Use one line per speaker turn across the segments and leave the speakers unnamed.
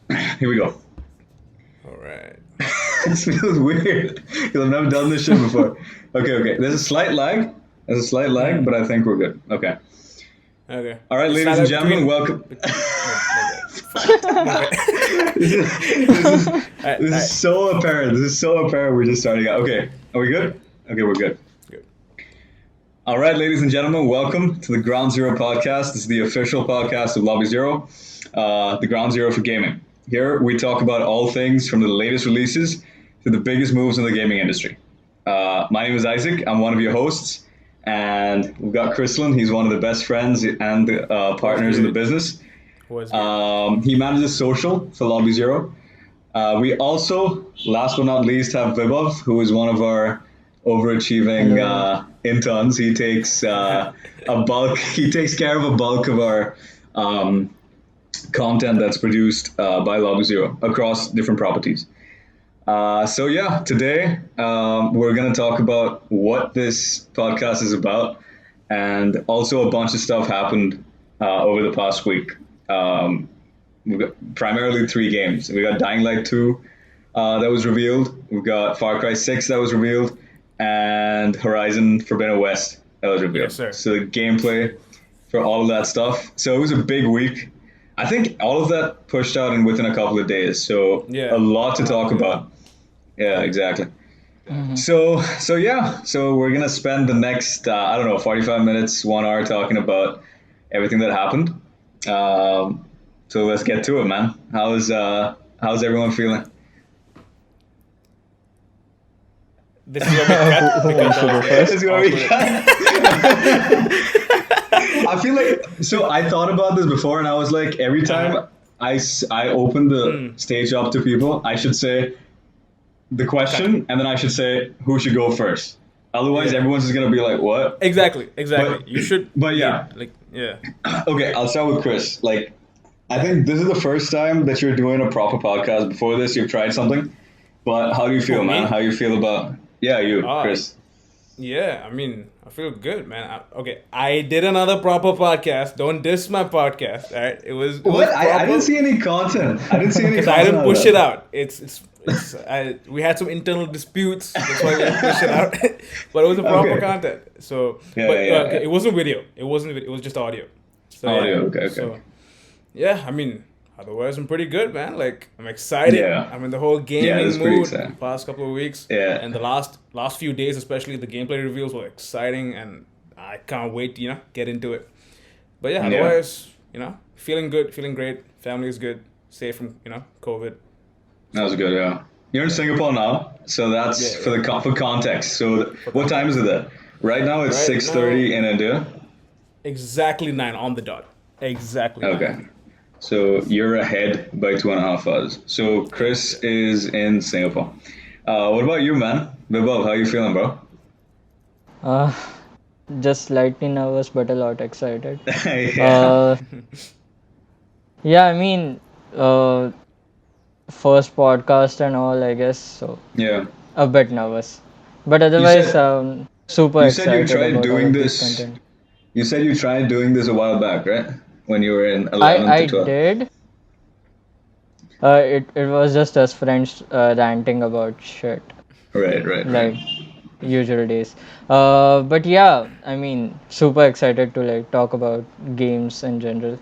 Here we go.
All right.
This feels weird because I've never done this shit before. Okay. There's a slight lag. But I think we're good. Okay.
Okay.
All right,
It's
ladies
not
and
like
gentlemen,
between.
welcome.
My bad. Fuck. My bad.
this is
All right.
this
All
is
right.
so apparent. This is so apparent. We're just starting out. Okay, are we good? Okay, we're good.
Good.
All right, ladies and gentlemen, welcome to the Ground Zero podcast. This is the official podcast of Lobby Zero, the Ground Zero for gaming. Here we talk about all things from the latest releases to the biggest moves in the gaming industry. My name is Isaac. I'm one of your hosts, and we've got Crislin. He's one of the best friends and partners in the
good?
business.
Was good.
He manages social for Lobby Zero. We also, last but not least, have Vibhav, who is one of our overachieving
Hello.
interns. He takes a bulk. He takes care of a bulk of our content that's produced by Lobby Zero across different properties. So yeah, today we're gonna talk about what this podcast is about, and also a bunch of stuff happened over the past week. We've got primarily three games. We got Dying Light 2 that was revealed. We've got Far Cry 6 that was revealed, and Horizon Forbidden West that was revealed.
Yes, sir.
So the gameplay for all of that stuff. So it was a big week. I think all of that pushed out in within a couple of days. So
Yeah.
a lot to talk about. Yeah, exactly.
Mhm.
So yeah, so we're gonna spend the next 45 minutes, 1 hour talking about everything that happened. So let's get to it, man. How's everyone feeling?
This is where we cut
Who
because
wants to
that
go
was
first?
This is where we
awkward.
I feel like so I thought about this before, and I was like, every time I open the stage up to people, I should say the question, and then I should say who should go first. Otherwise,
Yeah.
everyone's just gonna be like, "What?"
Exactly.
But-
You should.
but yeah.
Yeah.
Okay, I'll start with Chris. Like, I think this is the first time that you're doing a proper podcast. Before this, you've tried something. But how do you feel,
Who,
man?
me?
How you feel about? Yeah, you,
Ah,
Chris.
Yeah, I mean, I feel good, man. Okay, I did another proper podcast. Don't diss my podcast. All right, it was
What? I
proper
didn't see any content. I didn't see any
because
content.
I didn't
on
push
that.
it out. We had some internal disputes. That's why we didn't push it out. But it was a proper
Okay.
content. So,
Yeah,
but
yeah,
okay,
yeah.
it wasn't video. It wasn't. It was just audio. So,
Audio,
yeah.
okay.
So, yeah, I mean, otherwise I'm pretty good, man. Like I'm excited.
Yeah.
I'm in the whole gaming
it's pretty
mood
exciting.
the past couple of weeks.
Yeah.
And the last few days, especially the gameplay reveals were exciting, and I can't wait to get into it. But yeah,
Yeah.
otherwise, feeling good, feeling great. Family is good, safe from COVID.
That was good. Yeah. You're in Singapore now, so that's
Yeah.
for context. So what time is it there? Right now it's
Right
6:30 in India.
Exactly 9 on the dot. Exactly. 9.
Okay. So you're ahead by 2.5 hours. So Chris is in Singapore. What about you, man? Vibhav, how you feeling, bro?
Uh, just slightly nervous, but a lot excited.
Yeah.
Uh, yeah, I mean, first podcast and all, I guess. So
Yeah.
a bit nervous, but otherwise,
said-
super
You said you
excited
tried
about all
doing
of this
this.
content.
You said you tried doing this a while back, right? When you were in 11
I
to 12.
did. It was just us friends ranting about shit,
Right.
like usual days. But yeah, I mean, super excited to like talk about games in general.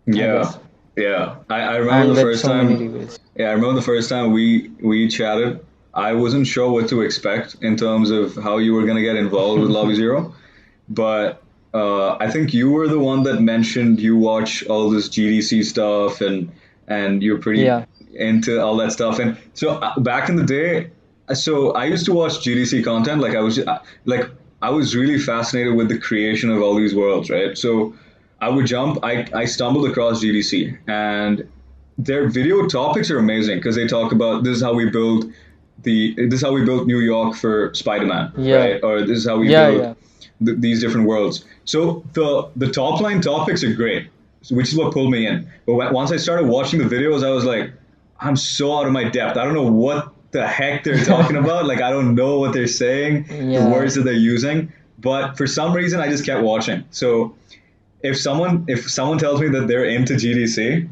Yeah.
guess.
Yeah. I remember
And
the
with
first
so many
time.
reveals.
Yeah, I remember the first time we chatted. I wasn't sure what to expect in terms of how you were gonna get involved with Lobby Zero, but I think you were the one that mentioned you watch all this GDC stuff and you're pretty
Yeah.
into all that stuff. And so back in the day, so I used to watch GDC content. I was really fascinated with the creation of all these worlds, right? So I would jump. I stumbled across GDC, and their video topics are amazing because they talk about this is how we built New York for Spider-Man,
Yeah.
right? Or this is how we
Yeah,
built
yeah.
these different worlds. So the top line topics are great, which is what pulled me in. But once I started watching the videos, I was like, I'm so out of my depth. I don't know what the heck they're talking about. Like I don't know what they're saying, the
Yeah.
words that they're using. But for some reason, I just kept watching. So if someone tells me that they're into GDC,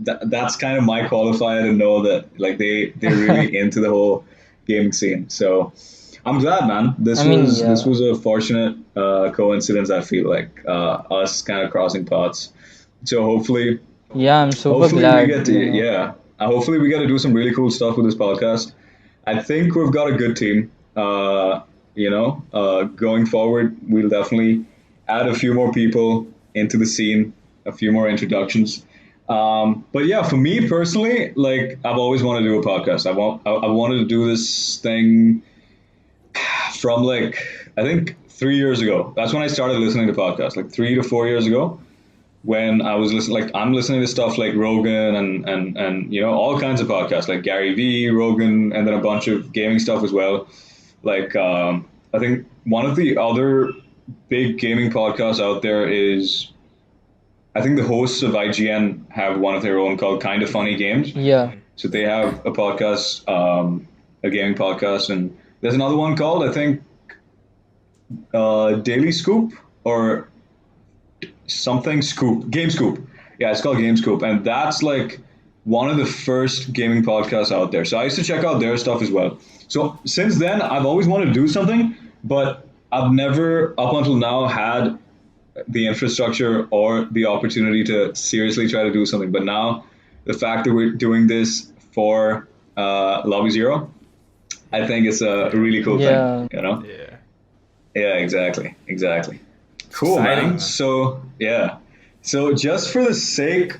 that's kind of my qualifier to know that like they're really into the whole gaming scene. So I'm glad, man.
I mean,
This
yeah,
was a fortunate coincidence. I feel like us kind of crossing paths. So
yeah, I'm super
hopefully we
glad,
get to yeah. Hopefully we get to do some really cool stuff with this podcast. I think we've got a good team. Going forward, we'll definitely add a few more people into the scene, a few more introductions. But yeah, for me personally, like I've always wanted to do a podcast. I wanted to do this thing from like I think 3 years ago. That's when I started listening to podcasts, like 3 to 4 years ago. When I was listening, like I'm listening to stuff like Rogan and all kinds of podcasts like Gary Vee, Rogan, and then a bunch of gaming stuff as well. Like I think one of the other big gaming podcasts out there is I think the hosts of IGN have one of their own called Kind of Funny Games.
yeah,
So they have a podcast, a gaming podcast, and there's another one called I think Daily Scoop or something Scoop, Game Scoop. Yeah, it's called Game Scoop, and that's like one of the first gaming podcasts out there. So I used to check out their stuff as well. So since then, I've always wanted to do something, but I've never, up until now, had the infrastructure or the opportunity to seriously try to do something. But now, the fact that we're doing this for Lobby Zero, I think it's a really cool thing.
yeah.
You know?
Yeah.
Yeah, exactly.
It's
Cool,
exciting,
man.
man.
So yeah, so just for the sake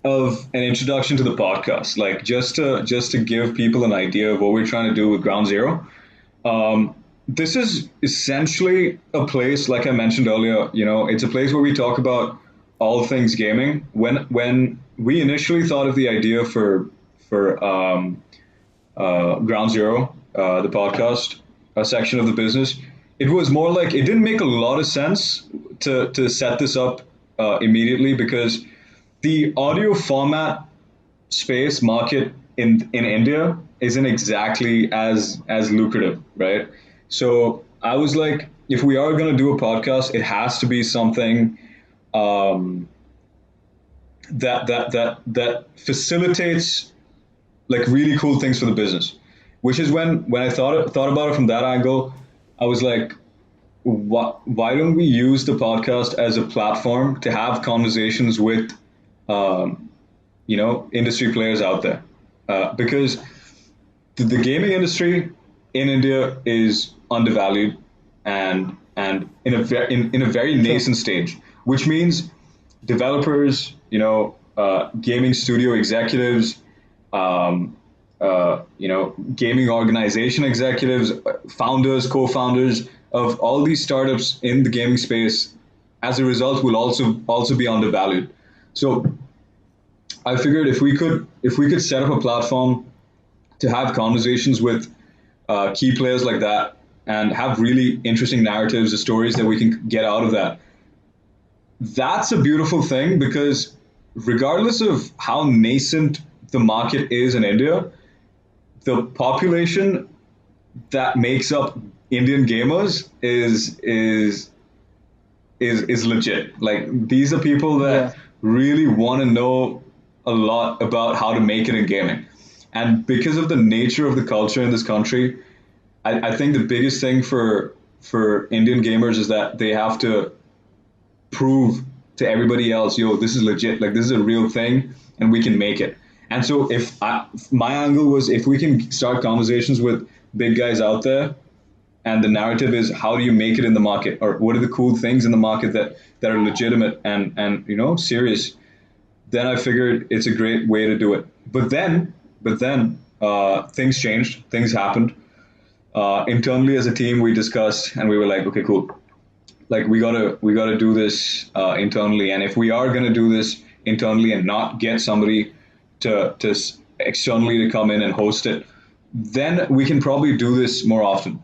of an introduction to the podcast, like just to give people an idea of what we're trying to do with Ground Zero. Um, this is essentially a place, like I mentioned earlier. It's a place where we talk about all things gaming. When we initially thought of the idea for Ground Zero, the podcast, a section of the business, it was more like it didn't make a lot of sense to set this up immediately because the audio format space market in India isn't exactly as lucrative, right? So I was like, if we are going to do a podcast, it has to be something um, that facilitates like really cool things for the business. Which is when I thought about it from that angle, I was like, why don't we use the podcast as a platform to have conversations with um, industry players out there? Because the gaming industry in India is undervalued and in a very
True.
nascent stage, which means developers, gaming studio executives, um, gaming organization executives, founders, co-founders of all these startups in the gaming space, as a result, will also be undervalued. So I figured if we could set up a platform to have conversations with key players like that and have really interesting narratives, the stories that we can get out of that, that's a beautiful thing because regardless of how nascent the market is in India, the population that makes up Indian gamers is legit. Like these are people
Yeah,
that really want to know a lot about how to make it in gaming. And because of the nature of the culture in this country, I think the biggest thing for Indian gamers is that they have to prove to everybody else, yo, this is legit, like this is a real thing, and we can make it. And so, my angle was, if we can start conversations with big guys out there, and the narrative is how do you make it in the market, or what are the cool things in the market that are legitimate and serious, then I figured it's a great way to do it. But then, things changed, things happened. Internally as a team, we discussed, and we were like, okay, cool, like we gotta do this internally, and if we are gonna do this internally and not get somebody to externally to come in and host it, then we can probably do this more often,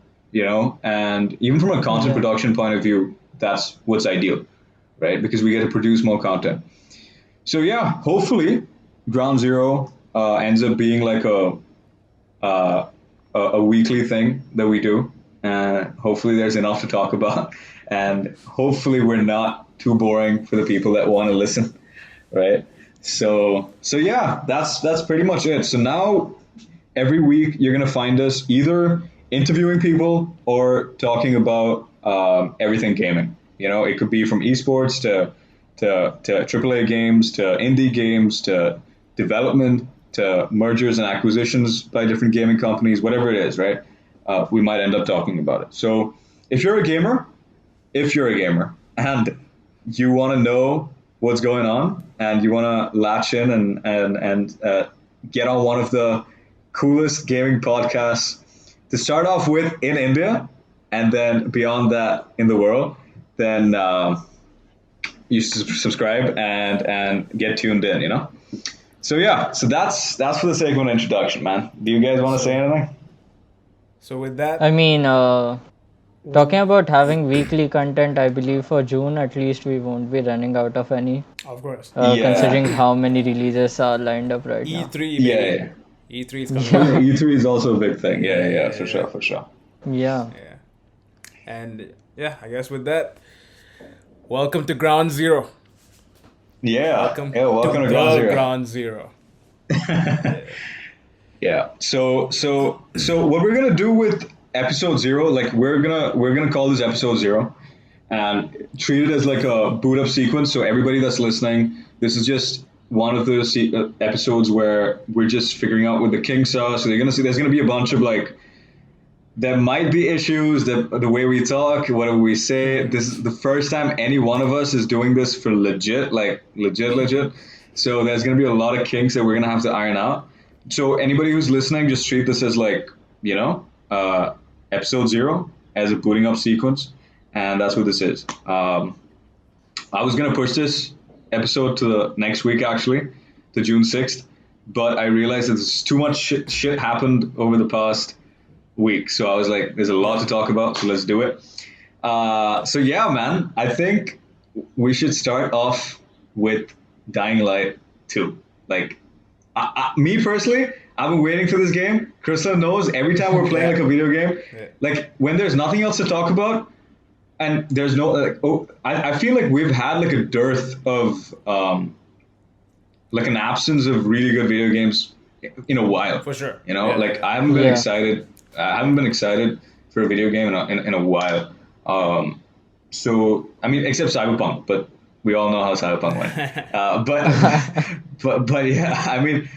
and even from a content
yeah,
production point of view, that's what's ideal, right? Because we get to produce more content. So yeah, hopefully Ground Zero ends up being like uh, a weekly thing that we do. And hopefully there's enough to talk about. And hopefully we're not too boring for the people that want to listen, right? So yeah, that's pretty much it. So now every week you're gonna find us either interviewing people or talking about everything gaming. You know, it could be from esports to AAA games to indie games to development to mergers and acquisitions by different gaming companies, whatever it is, right? We might end up talking about it. So if you're a gamer, if you're a gamer and you want to know what's going on and you want to latch in and get on one of the coolest gaming podcasts to start off with in India and then beyond that in the world, then you subscribe and get tuned in, you know? So yeah, so that's for the sake of an introduction, man. Do you guys want to say anything?
So with that,
I mean, talking about having weekly content, I believe for June at least we won't be running out of any,
of course,
considering
Yeah,
how many releases are lined up right now.
E3
yeah,
baby,
yeah.
E3 is coming
Oh
up.
yeah,
Yeah,
E3 is also a big thing. Yeah, yeah,
Yeah,
for
yeah,
sure, for sure.
yeah.
yeah. And yeah, I guess with that, welcome to Ground Zero.
Yeah,
Welcome
yeah. Welcome
to
to Ground
the
Zero.
Ground Zero.
Yeah. So what we're gonna do with episode zero, like we're gonna call this episode zero, and treat it as like a boot up sequence. So everybody that's listening, this is just one of the episodes where we're just figuring out what the kinks are. So you're gonna see there's gonna be a bunch of like there might be issues that the way we talk, whatever we say. This is the first time any one of us is doing this for legit, like legit. So there's gonna be a lot of kinks that we're gonna have to iron out. So anybody who's listening, just treat this as like you know, episode zero as a booting up sequence, and that's what this is. I was gonna push this episode to the next week actually, to June 6th, but I realized that there's too much shit happened over the past week. So I was like, there's a lot to talk about, so let's do it. So yeah, man, I think we should start off with Dying Light 2. Like, me personally, I've been waiting for this game. Crislin knows every time we're playing
Yeah.
like a video game,
Yeah.
like when there's nothing else to talk about, and there's no like, I feel like we've had like a dearth of like an absence of really good video games in a while.
For sure.
You know,
Yeah,
like
yeah.
I haven't been
Yeah.
excited. I haven't been excited for a video game in a while. So I mean, except Cyberpunk, but we all know how Cyberpunk went. But yeah, I mean,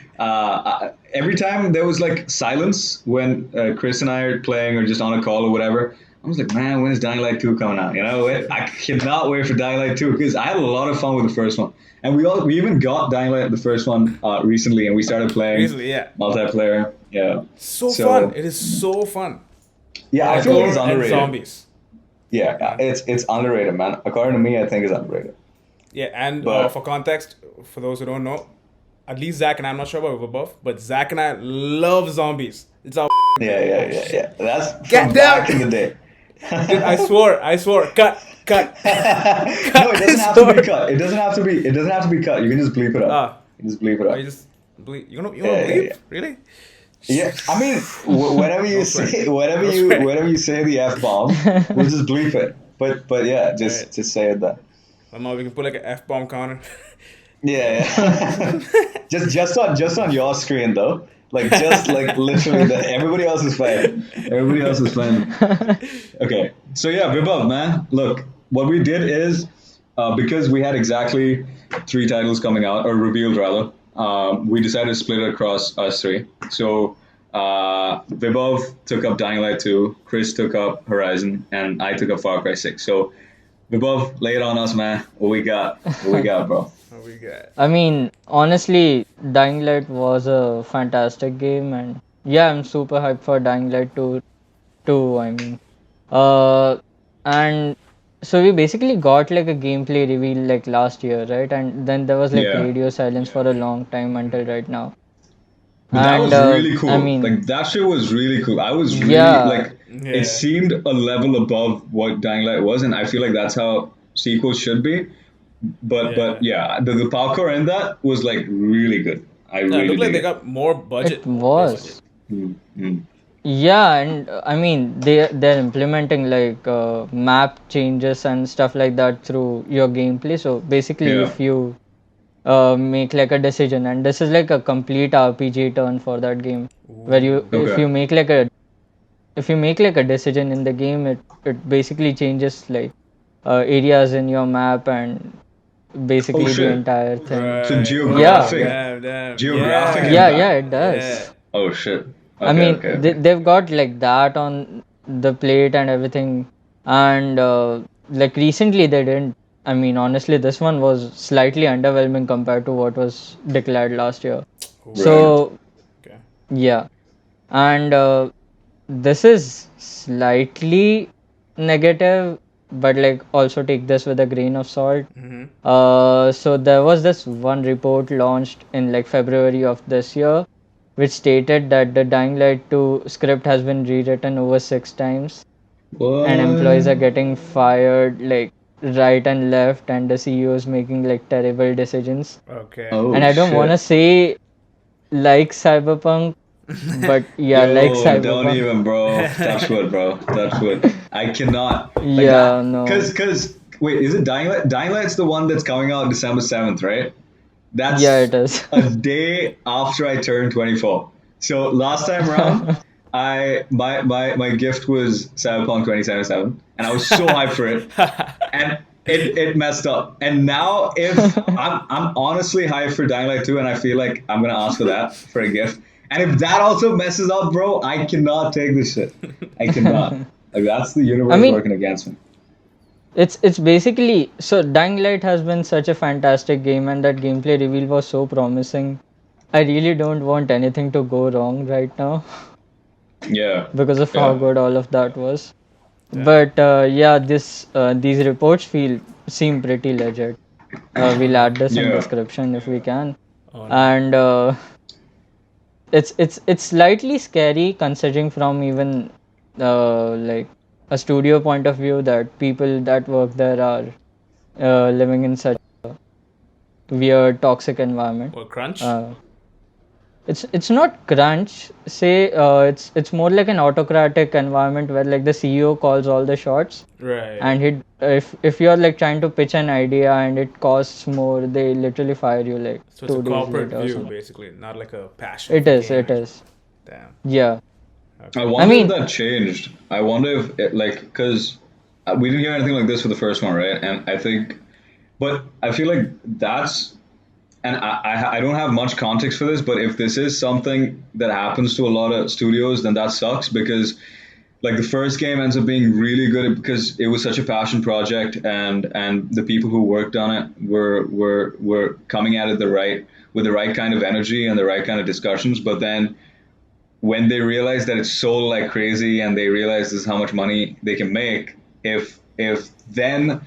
every time there was like silence when Chris and I are playing or just on a call or whatever. I was like, man, when is Dying Light 2 coming out? You know, I cannot wait for Dying Light 2 because I had a lot of fun with the first one. And we even got Dying Light the first one recently, and we started playing
Recently, yeah.
multiplayer. Yeah,
So
So-
fun. It is so fun.
yeah, I feel like it's
Hardcore and
underrated.
zombies.
Yeah, it's underrated, man. According to me, I think it's underrated.
Yeah, and
But-
for context, for those who don't know, at least Zach and I, I'm not sure about Vibhav, but Zach and I love zombies. It's our
Yeah. That's
Get
from
down!
back in the day.
I swore. Cut.
No, it doesn't have to be cut. It doesn't have to be cut. You can just bleep it up. You can just bleep it
Oh,
up.
you just bleep. You want to
Yeah,
bleep?
yeah.
Really?
Yeah, I mean, whenever you say, whenever you say the F bomb, we'll just bleep it. But yeah,
Right.
just say it then.
Somehow we can put like an F-bomb counter.
Yeah. just on your screen though. Like just like literally everybody else is fine. Everybody else is fine. Okay. So yeah, Vibhav, man. Look, what we did is because we had exactly 3 titles coming out, or revealed rather, we decided to split it across us 3. So Vibhav took up Dying Light 2, Chris took up Horizon, and I took up Far Cry 6. So Vibhav, lay it on us, man. What we got? What we got, bro?
What we got?
I mean, honestly, Dying Light was a fantastic game, and yeah, I'm super hyped for Dying Light 2 too. I mean, and so we basically got like a gameplay reveal like last year, right? And then there was like
Yeah.
radio silence for a long time until right now.
But that was
And
really cool.
I mean,
Like that shit was really cool. I was really
Yeah.
like
Yeah.
it seemed a level above what Dying Light was, and I feel like that's how sequels should be. But yeah, the parkour in that was like really good. I
Yeah, it
really
looked like
dig
they
it.
got more budget.
it was.
Mm, mm.
Yeah, and I mean they're implementing like map changes and stuff like that through your gameplay. So basically,
Yeah.
if you make like a decision, and this is like a complete RPG turn for that game, where you
Ooh.
if
Okay.
you make like a if you make like a decision in the game, it basically changes like areas in your map and
Oh
basically the
shit.
entire thing.
So
Right. Oh,
Yeah,
geographic
yeah.
yeah,
impact.
it
Yeah.
does.
Oh shit.
I
Okay,
mean,
okay, okay.
they've got like that on the plate and everything, and like recently they didn't. I mean, honestly, this one was slightly underwhelming compared to what was declared last year.
Ooh.
Right.
So
Okay.
yeah, and this is slightly negative, but like also take this with a grain of salt.
Mm-hmm.
So there was this one report launched in like February of this year, which stated that the Dying Light 2 script has been rewritten over 6 times, and employees are
What?
getting fired like right and left, and the CEO is making like terrible decisions.
Okay.
And
Oh
I don't want to
shit.
say like Cyberpunk, but yeah, like
Yo, don't
Cyberpunk.
even, bro. Touch wood, bro. Touch wood. I cannot like
Yeah,
that.
no.
Cause wait, is it Dying Light? Dying Light's the one that's coming out December 7th, right?
Yeah,
That's
it is.
a day after I turned 24. So last time around, my gift was Cyberpunk 2077, and I was so hyped for it, and it messed up. And now if I'm honestly hyped for Dying Light 2, and I feel like I'm gonna ask for that for a gift. And if that also messes up, bro, I cannot take this shit. I cannot. Like that's the
I
universe
mean,
working against me.
it's basically so Dying Light has been such a fantastic game, and that gameplay reveal was so promising. I really don't want anything to go wrong right now
Yeah,
because of how
yeah,
good all of that was.
Damn.
But yeah, this these reports feel seem pretty legit.
Oh
We'll
no.
add this in
yeah.
description if we can.
Oh no.
And it's slightly scary considering from even like a studio point of view that people that work there are living in such weird toxic environment.
What, crunch?
Uh, it's not crunch. Say it's more like an autocratic environment where like the CEO calls all the shots,
Right.
and he if you're like trying to pitch an idea and it costs more, they literally fire you like
So it's a
2 days
corporate
later or
view,
something.
basically, not like a passion
It
for
is. It
gaming.
is.
Damn.
Yeah.
I
Okay.
I
wonder if
mean,
that changed. I wonder if it, like because we didn't hear anything like this for the first one, right? And I think, but I feel like that's and I don't have much context for this, but if this is something that happens to a lot of studios, then that sucks because like the first game ends up being really good because it was such a passion project and the people who worked on it were coming at it the right with the right kind of energy and the right kind of discussions, but then when they realize that it's sold like crazy and they realize this is how much money they can make, if then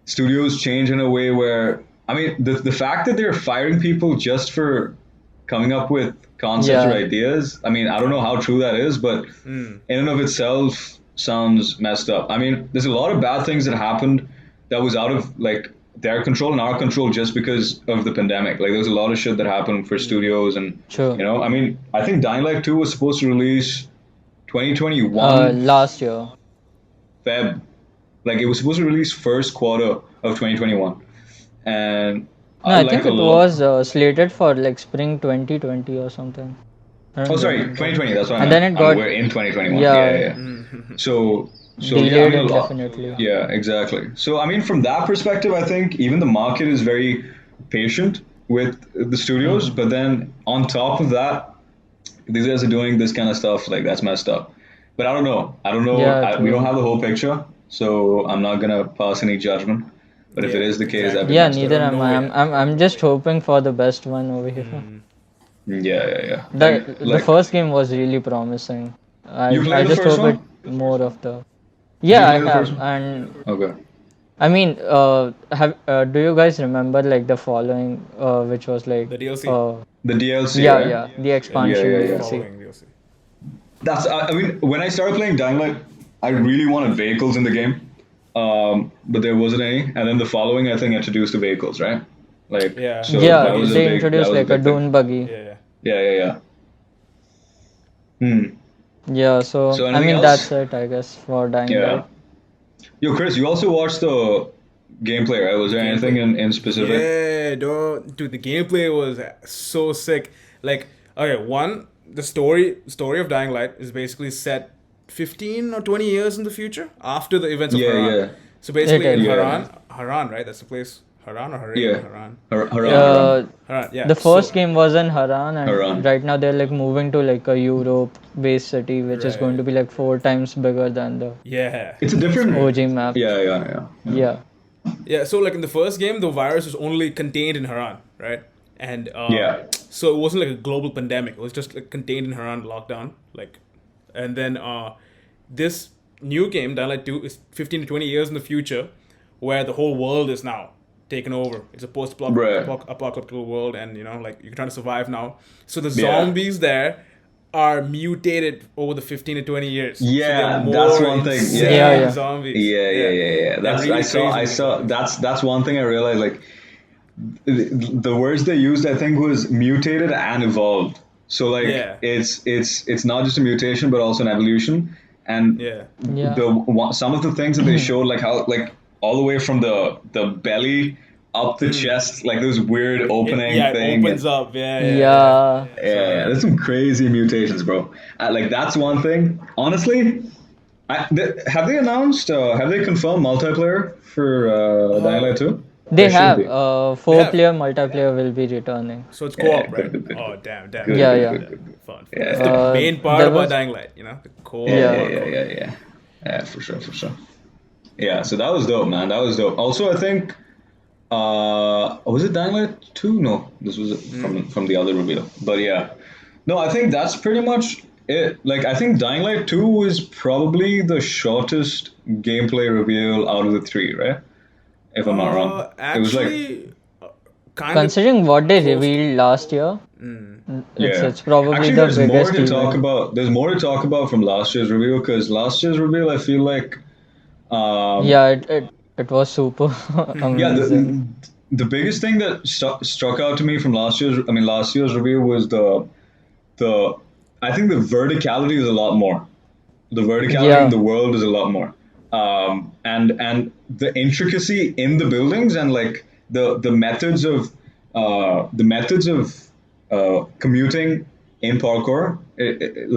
studios change in a way where I mean the fact that they're firing people just for coming up with concepts or
yeah.
ideas, I mean I don't know how true that is, but
Mm.
in and of itself sounds messed up. I mean, there's a lot of bad things that happened that was out of like their control and our control just because of the pandemic. Like there's a lot of shit that happened for studios and
True.
I mean, I think Dying Light 2 was supposed to release 2021
Last year.
Feb. Like it was supposed to release first quarter of 2021. And
No, I
like
think
a
it
lot.
was slated for like spring 2020 or something. I
Oh,
don't
sorry,
remember.
2020. That's what I
And
meant.
then it
I mean,
got,
we're in 2021. Yeah, yeah,
yeah,
yeah.
Mm.
So yeah, I
delayed
mean a lot.
indefinitely.
Yeah, exactly. So I mean, from that perspective, I think even the market is very patient with the studios.
Hmm.
But then on top of that, these guys are doing this kind of stuff. Like that's messed up. But I don't know. I don't know.
Yeah,
We don't
true.
have the whole picture, so I'm not gonna pass any judgment. But if it
Yeah,
is the case, that'd be
exactly.
Yeah,
messed
We
up.
neither
don't
am
know
I. I'm,
yet.
I'm,
We don't
I'm
know
just
yet.
hoping for the best one over here.
Mm.
Yeah, yeah, yeah.
The
Like
first game was really promising.
you
I
played the
just
first
hope it
one?
more of the.
Did you
Yeah, I
play the first
have.
one?
And
Okay.
I mean, have do you guys remember like the following, which was like,
The DLC.
uh,
The DLC,
yeah,
right?
yeah, the
Yeah,
Yeah,
expansion
yeah,
the
yeah.
DLC.
following DLC.
That's. I mean, when I started playing Dying Light, I really wanted vehicles in the game, but there wasn't any. And then the following, I think, introduced the vehicles, right? Like,
Yeah,
so
dune
Yeah,
that was a
buggies.
they
big. That
introduced
was a
like a
big thing.
dune buggy.
Yeah, yeah.
Yeah, yeah, yeah. Hmm.
Yeah, so
So
I
anything
mean that's
else?
it, I guess, for Dying
Yeah.
Light.
Yo, Chris, you also watched the gameplay, right? Was there anything in specific?
Yeah, dude, the gameplay was so sick. Like, okay, one, the story of Dying Light is basically set 15 or 20 years in the future after the events of
Yeah,
Haran.
yeah,
So
It
basically in
is.
yeah,
Haran, right? That's the place. Haran or Haran?
yeah.
Haran.
Haran.
Uh,
Haran, yeah.
the first
So,
game was in Haran, and
Haran.
right now they're like moving to like a Europe-based city, which is going
right.
to be like 4 times bigger than the
Yeah,
It's a
that's
different.
crazy.
OG map.
Yeah, yeah, yeah, yeah.
Yeah,
Yeah, so like in the first game, the virus was only contained in Haran, right? And
Yeah.
so it wasn't like a global pandemic. It was just like contained in Haran, lockdown. Like, and then this new game, Dying Light 2, is 15 to 20 years in the future, where the whole world is now taken over. It's a
Right.
post-apocalyptic world, and like you're trying to survive now. So the
Yeah.
zombies there are mutated over the 15 to 20 years. So
Yeah,
they're
that's
more
one thing.
insane
Yeah, yeah.
zombies.
Yeah.
They're
That's
really
I saw.
crazy
I saw.
zombies.
That's one thing I realized. Like the words they used, I think, was mutated and evolved. So like
Yeah.
it's not just a mutation, but also an evolution. And
Yeah.
yeah,
some of the things that they showed, like how like all the way from the belly up the chest, like this weird opening
Yeah, it
thing.
opens up. Yeah.
yeah.
Yeah, there's some crazy mutations, bro. Like that's one thing. Honestly, have they announced? Have they confirmed multiplayer for Dying Light 2?
They
There should
have
be.
They have.
four-player multiplayer will be returning.
So it's
Yeah,
co-op, right?
good.
Oh, damn.
Good,
Yeah,
good,
yeah.
good, good, good.
Fun.
Yeah,
That's the main part
There
about
was
Dying Light, the co-op
yeah.
part.
yeah, for sure, for sure. Yeah, so that was dope, man. That was dope. Also, I think, was it Dying Light 2? No, this was from the other reveal. But yeah, no, I think that's pretty much it. Like, I think Dying Light 2 was probably the shortest gameplay reveal out of the three, right? If I'm not wrong. It was like,
Actually, kind of
Considering what they
close.
revealed last year,
yeah.
it's probably
Actually,
the
there's more
biggest
to talk
event.
about. There's more to talk about from last year's reveal because last year's reveal, I feel like,
Yeah, it was super
yeah,
amazing.
the biggest thing that struck out to me from last year's reveal was the I think the verticality is a lot more. The verticality in
Yeah,
the world is a lot more, and the intricacy in the buildings and like the methods of commuting in parkour.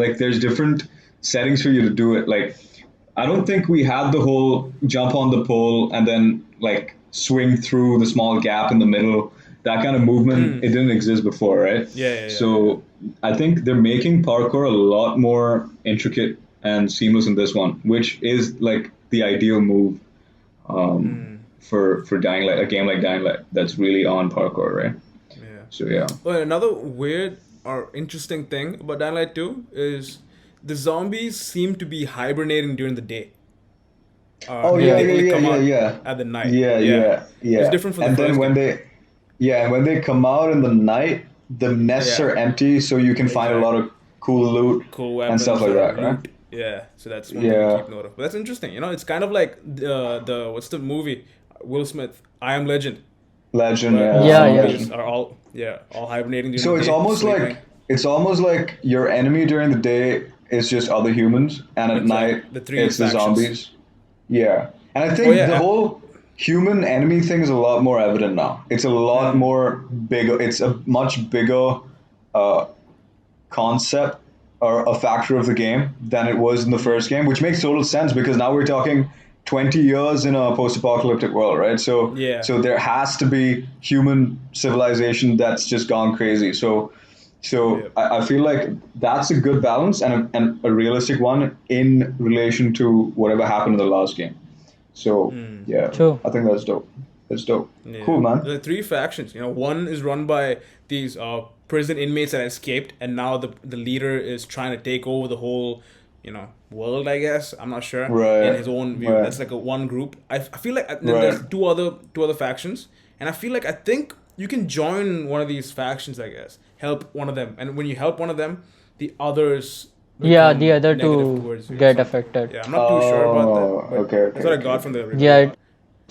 Like there's different settings for you to do it. Like I don't think we had the whole jump on the pole and then like swing through the small gap in the middle. That kind of movement it didn't exist before, right?
Yeah.
So I think they're making parkour a lot more intricate and seamless in this one, which is like the ideal move for Dying Light, a game like Dying Light that's really on parkour, right?
Yeah.
So yeah,
Well, another weird or interesting thing about Dying Light 2 is the zombies seem to be hibernating during the day.
oh
And
yeah,
yeah,
they
yeah,
only
yeah,
come
yeah,
out
yeah,
at the night.
yeah,
Yeah.
yeah,
It's
yeah.
different from the
And then
first
when
game.
they come out in the night, the nests
Yeah.
are empty, so you can find a lot
Exactly.
of cool loot
Cool
and stuff
weapons
like
or
that, right?
loot. Yeah, so that's one thing to
Yeah,
keep note of. But that's interesting. It's kind of like the what's the movie? Will Smith, I Am Legend,
Legend,
where
yeah,
the
yeah,
I'm
yeah.
zombies
Legend.
are all hibernating during
So
the day, sleeping.
it's almost like your enemy during the day is just other humans, and at night
Exactly. The three
it's the
factions.
zombies. Yeah, and I
Oh
think the
yeah.
whole human enemy thing is a lot more evident now. It's a lot more bigger. It's a much bigger uh, concept or a factor of the game than it was in the first game, which makes total sense because now we're talking 20 years in a post-apocalyptic world, right?
Yeah.
So there has to be human civilization that's just gone crazy. So
Yeah.
I feel like that's a good balance and a realistic one in relation to whatever happened in the last game. So yeah,
True.
I think that's dope. That's dope.
Yeah.
Cool, man.
The three factions. One is run by these prison inmates that escaped, and now the leader is trying to take over the whole, world. I guess I'm not sure. In his
Right,
own view,
right,
that's like a one group. I feel like then
right.
there's two other factions, and I think you can join one of these factions. I guess help one of them, and when you help one of them, the others
Yeah, the
become
other
negative
two
towards you or
get
something.
affected.
Yeah, I'm not too sure about that,
Oh,
but
okay,
that's
okay,
what I
okay,
got from
okay.
the
Yeah,
review.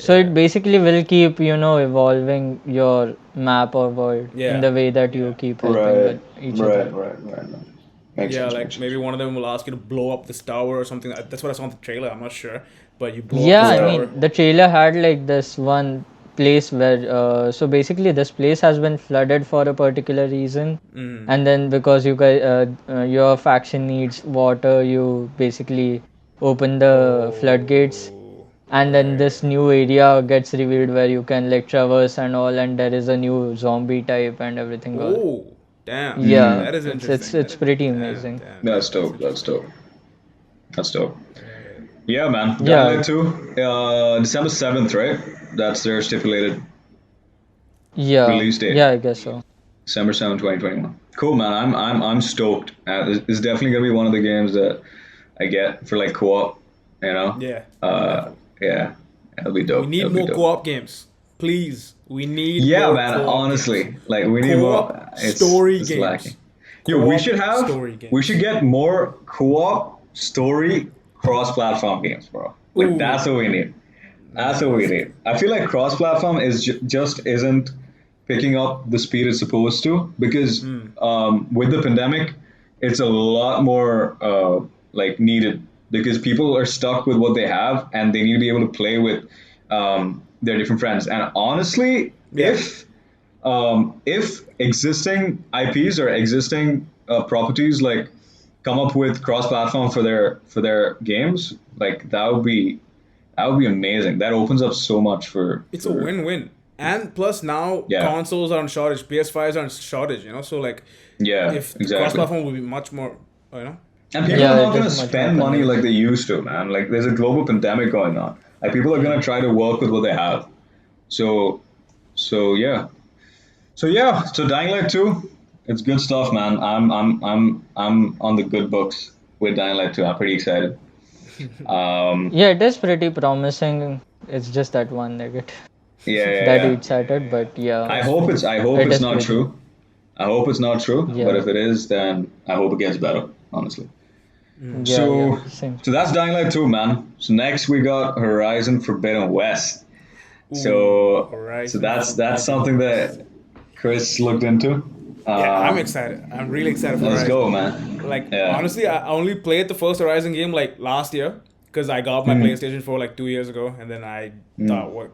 so
Yeah.
it basically will keep, evolving your map or world in
Yeah.
the way that you
Yeah.
keep helping
Right,
with each other.
right. Makes
Yeah,
sense.
like
Makes sense.
maybe one of them will ask you to blow up this tower or something. That's what I saw in the trailer. I'm not sure, but you blow up
Yeah,
this
I
Right.
tower.
mean, the trailer had like this one place where, so basically, this place has been flooded for a particular reason,
Mm.
and then because you guys, your faction needs water, you basically open the floodgates,
Oh,
and then
right.
this new area gets revealed where you can like traverse and all, and there is a new zombie type and everything all.
Oh, damn.
Yeah,
That is
it's
interesting. That
it's
is
pretty
damn,
amazing.
damn,
That's
damn. That's
dope. That's
interesting.
dope. That's dope.
Right.
Yeah, man. Dying
Yeah,
Light 2, December 7th, right? That's their stipulated
yeah,
release date.
yeah, I guess so.
December 7th, 2021. Cool, man. I'm stoked. It's definitely gonna be one of the games that I get for like co-op. You know.
Yeah,
Uh,
definitely.
yeah, it'll be
We
dope.
need
It'll be
more
dope.
co-op games, please. We need
Yeah,
more
man.
co-op games.
Honestly, like we need more.
Co-op
It's
story
it's lacking.
games.
Yo, we
Co-op
should have.
story
We should
games.
get more co-op story cross-platform games, bro. Like that's what we
Ooh,
need. That's what we
nice.
need. I feel like cross-platform is just isn't picking up the speed it's supposed to because
Mm.
with the pandemic, it's a lot more like needed because people are stuck with what they have and they need to be able to play with their different friends. And honestly,
Yeah.
if existing IPs or existing properties like come up with cross-platform for their games, like that would be amazing. That opens up so much
It's a
for
win-win. And plus now
yeah,
consoles are on shortage, PS5s are on shortage, So like
yeah,
if the
exactly.
cross-platform will be much more, you know,
And people are
Yeah,
better.
not
it
going
is
to
much more
spend money like
convenient.
they used to, man. Like there's a global pandemic going on. Like people are going to try to work with what they have. So so yeah. So yeah, so Dying Light 2, it's good stuff, man. I'm on the good books with Dying Light 2. I'm pretty excited. Um,
Yeah, it is pretty promising. It's just that one negative
yeah, yeah,
that
yeah.
eats at it, but yeah,
I hope
it
it's
is
not
pretty.
true. I hope it's not true, but
Yeah,
if it is, then I hope it gets better, honestly.
yeah, yeah.
So
Same.
so that's Dying Light 2, man. So next we got Horizon Forbidden West.
Ooh,
So
Horizon
that's
Forbidden
something
West.
that Chris looked into.
Yeah, I'm
Um,
excited. I'm really excited for
let's
Horizon.
go, man.
Like
Yeah.
honestly, I only played the first Horizon game like last year because I got my
Mm,
PlayStation 4 like 2 years ago, and then I
mm.
thought what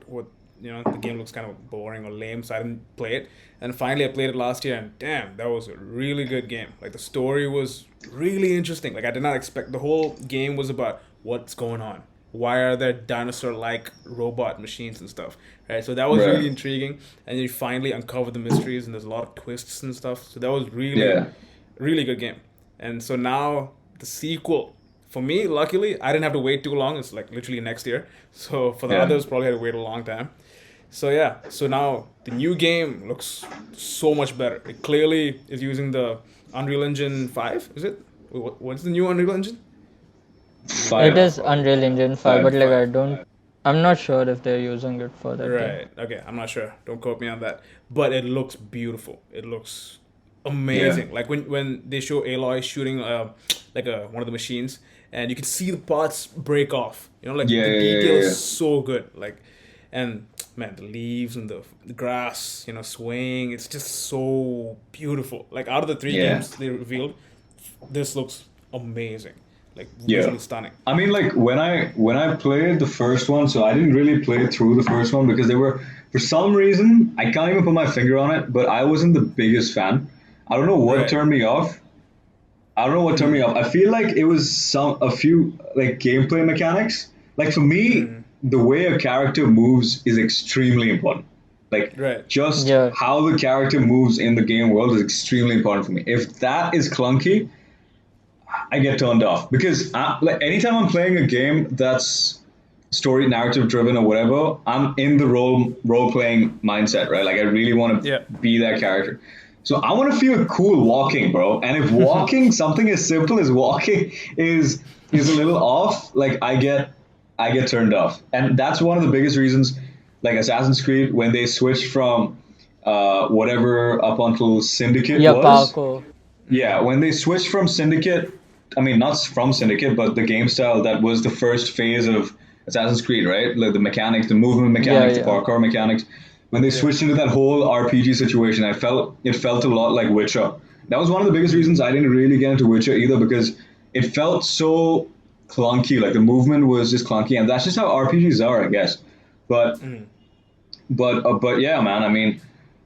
the game looks kind of boring or lame, so I didn't play it. And finally, I played it last year, and damn, that was a really good game. Like the story was really interesting. Like I did not expect the whole game was about what's going on. Why are there dinosaur-like robot machines and stuff? Right, so that was really
Right.
intriguing, and you finally uncover the mysteries, and there's a lot of twists and stuff. So that was really,
Yeah.
really good game. And so now the sequel, for me, luckily, I didn't have to wait too long. It's like literally next year. So for the
Yeah.
others, probably had to wait a long time. So yeah, so now the new game looks so much better. It clearly is using the Unreal Engine 5, is it? What's the new Unreal Engine?
It
Five.
is Unreal Engine 5, but
Five.
like
5.
I'm not sure if they're using it for that game.
Right. Okay. I'm not sure. Don't quote me on that. But it looks beautiful. It looks
Yeah.
amazing. Like when they show Aloy shooting like one of the machines, and you can see the parts break off. Like
Yeah,
the
yeah, yeah,
detail
yeah,
is
yeah.
so good. Like, and man, the leaves and the grass, swaying. It's just so beautiful. Like out of the three
Yeah.
games they revealed, this looks amazing. Like
Yeah.
visually stunning.
I mean, like when I played the first one, so I didn't really play through the first one because they were for some reason I can't even put my finger on it, but I wasn't the biggest fan. I don't know what
Right.
turned me off. I don't know what turned me off. I feel like it was a few like gameplay mechanics. Like for me, the way a character moves is extremely important. Like
Right.
just
Yeah,
how the character moves in the game world is extremely important for me. If that is clunky, I get turned off because like anytime I'm playing a game that's story narrative driven or whatever, I'm in the role playing mindset, right? Like I really want to
Yeah.
be that character. So I want to feel cool walking, bro. And if walking, something as simple as walking is a little off, like I get turned off. And that's one of the biggest reasons like Assassin's Creed when they switched from whatever up until Syndicate
yeah,
was.
parkour.
Yeah, when they switched from Syndicate, I mean, not from Syndicate, but the game style that was the first phase of Assassin's Creed, right? Like the mechanics, the movement
Yeah,
mechanics, the
yeah.
parkour mechanics. When they
Yeah.
switched into that whole RPG situation, it felt a lot like Witcher, that was one of the biggest reasons I didn't really get into Witcher either, because it felt so clunky. Like the movement was just clunky, and that's just how RPGs are, I guess. But but yeah, man. I mean,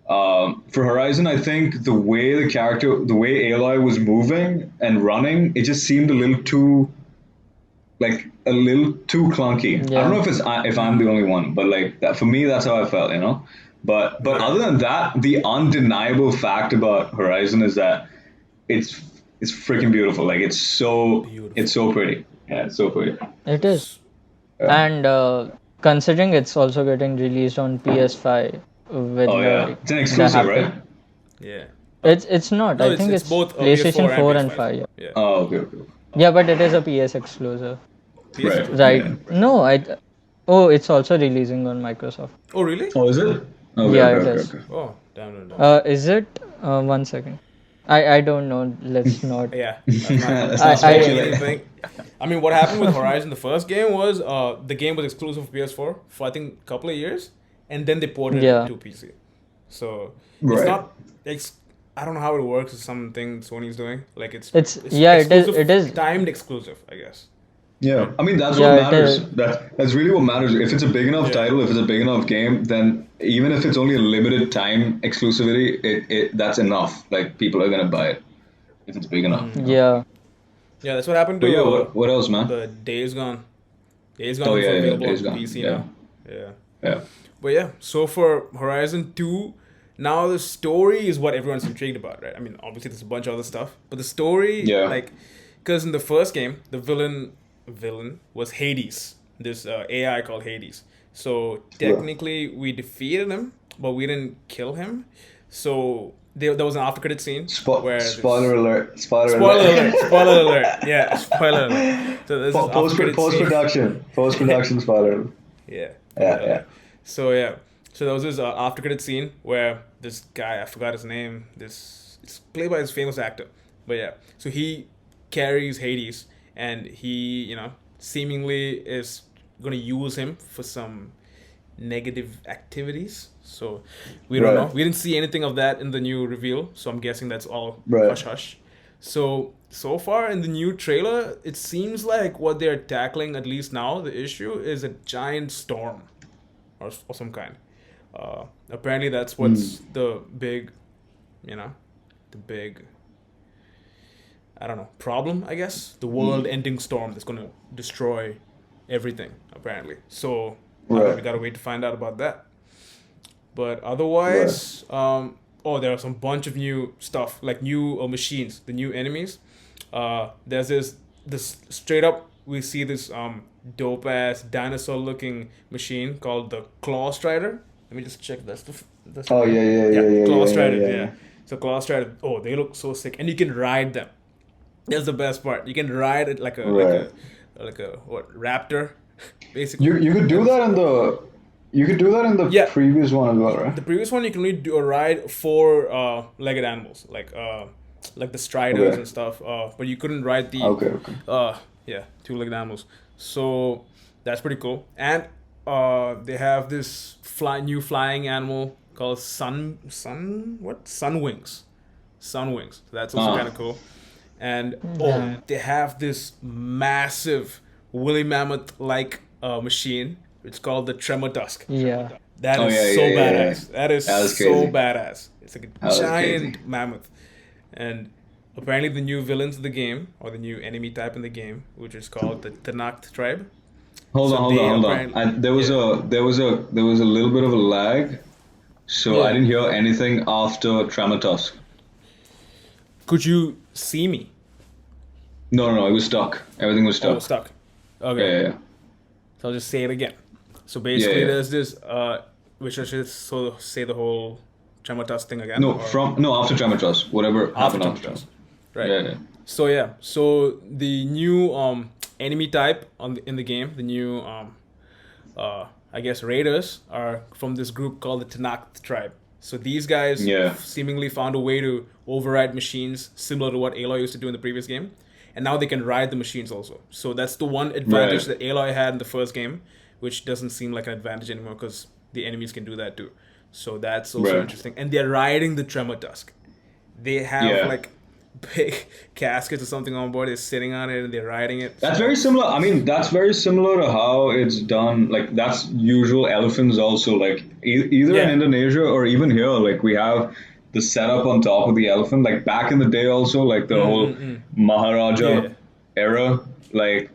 for Horizon, I think the way the way Aloy was moving and running, it just seemed a little too clunky. I don't know
Yeah.
if I'm the only one, but like that for me, that's how I felt, you know. But other than that, the undeniable fact about Horizon is that it's it's freaking beautiful. Like
Beautiful.
it's so pretty. Yeah, it's so pretty.
It is. And considering it's also getting released on PS5 with
Oh yeah,
like
it's an
the
exclusive,
haptic.
right?
Yeah.
It's not.
No,
I think
it's
it's
both
PlayStation
PS4 and
4 and
PS5.
5. Yeah.
Yeah.
Oh, okay.
Yeah, but it is a PS exclusive.
PS
Right.
exclusive.
Right.
Yeah.
No, oh, it's also releasing on Microsoft.
Oh really?
Oh, is it? Okay,
Yeah,
okay,
it
okay,
is.
okay.
Oh, damn.
Is it? 1 second. I don't know. Let's not.
Yeah, let's not
Let's
I
not
say
speculate.
anything. I mean, what happened with Horizon, the first game was the game was exclusive for PS4 for I think a couple of years, and then they ported
Yeah.
it to PC. So
Right.
it's not. I don't know how it works. It's something Sony's doing. Like it's
Yeah, it is.
exclusive,
It is.
timed exclusive, I guess.
Yeah, I mean that's
Yeah,
what
it
matters.
is.
That's really what matters. If it's a big enough
Yeah.
title, if it's a big enough game, then even if it's only a limited time exclusivity, it that's enough. Like people are gonna buy it if it's big enough. You know?
Yeah.
Yeah, that's what happened to
But yeah, what else, man?
the Days Gone. Days Gone
Oh
is
yeah,
available
Days
on
Gone.
PC
Yeah,
now. Yeah.
yeah.
But yeah, so for Horizon 2, now the story is what everyone's intrigued about, right? I mean, obviously there's a bunch of other stuff, but the story,
Yeah.
like, because in the first game, the villain was Hades, this AI called Hades. So technically, we defeated him, but we didn't kill him. So there was an after credit scene where
Spoiler alert! Spoiler
Spoiler
alert!
alert! Spoiler alert! Yeah, spoiler alert. So there's this after credit
Post
scene.
production spoiler. Alert.
Yeah.
Yeah.
So yeah, so there was this after credit scene where this guy, I forgot his name. It's played by this famous actor, but yeah. So he carries Hades, and he seemingly is gonna use him for some negative activities. So we don't know. We didn't see anything of that in the new reveal. So I'm guessing that's all hush hush. So far in the new trailer, it seems like what they're tackling, at least now, the issue is a giant storm or some kind. Apparently, that's what's the big, the big, I don't know, problem, I guess. The world-ending storm that's going to destroy everything, apparently. So we got to wait to find out about that. But otherwise, there are some bunch of new stuff, like new machines, the new enemies. There's this straight up, we see this dope ass dinosaur looking machine called the Claw Strider. Let me just check. That's Claw Strider. Yeah. So Claw Strider. Oh, they look so sick, and you can ride them. That's the best part. You can ride it like a raptor, basically.
You could do that in the. You could do that in the previous one as well, right?
The previous one, you can only do a ride for legged animals, like the striders and stuff. But you couldn't ride the two-legged animals. So that's pretty cool. And they have this new flying animal called Sunwings. So that's also kind of cool. And they have this massive woolly mammoth like machine. It's called the Tremor Tusk.
Yeah.
That is so badass.
Yeah.
That is so badass. It's like a giant mammoth. And apparently the new villains of the game, or the new enemy type in the game, which is called the Tanakh tribe.
Hold on. There was a little bit of a lag, so I didn't hear anything after Tremor Tusk.
Could you see me?
No, it was stuck. Everything was stuck.
Oh, it was stuck. Okay.
Yeah.
So I'll just say it again. So basically, there's this, which I should say the whole Tremor Tusk thing again.
After Tremor Tusk, whatever happened after
Tusk. Right.
Yeah.
So the new enemy type in the game, the new I guess raiders are from this group called the Tanakh tribe. So these guys seemingly found a way to override machines similar to what Aloy used to do in the previous game. And now they can ride the machines also. So that's the one advantage that Aloy had in the first game, which doesn't seem like an advantage anymore because the enemies can do that too. So that's also interesting. And they're riding the Tremor Tusk. they have
Yeah.
like big caskets or something on board. They're sitting on it and they're riding it.
That's
So
very similar. I mean, that's very similar to how it's done. Like that's usual elephants also. Like either in
yeah,
Indonesia or even here, like we have the setup on top of the elephant. Like back in the day, also like the whole Maharaja
yeah,
era. Like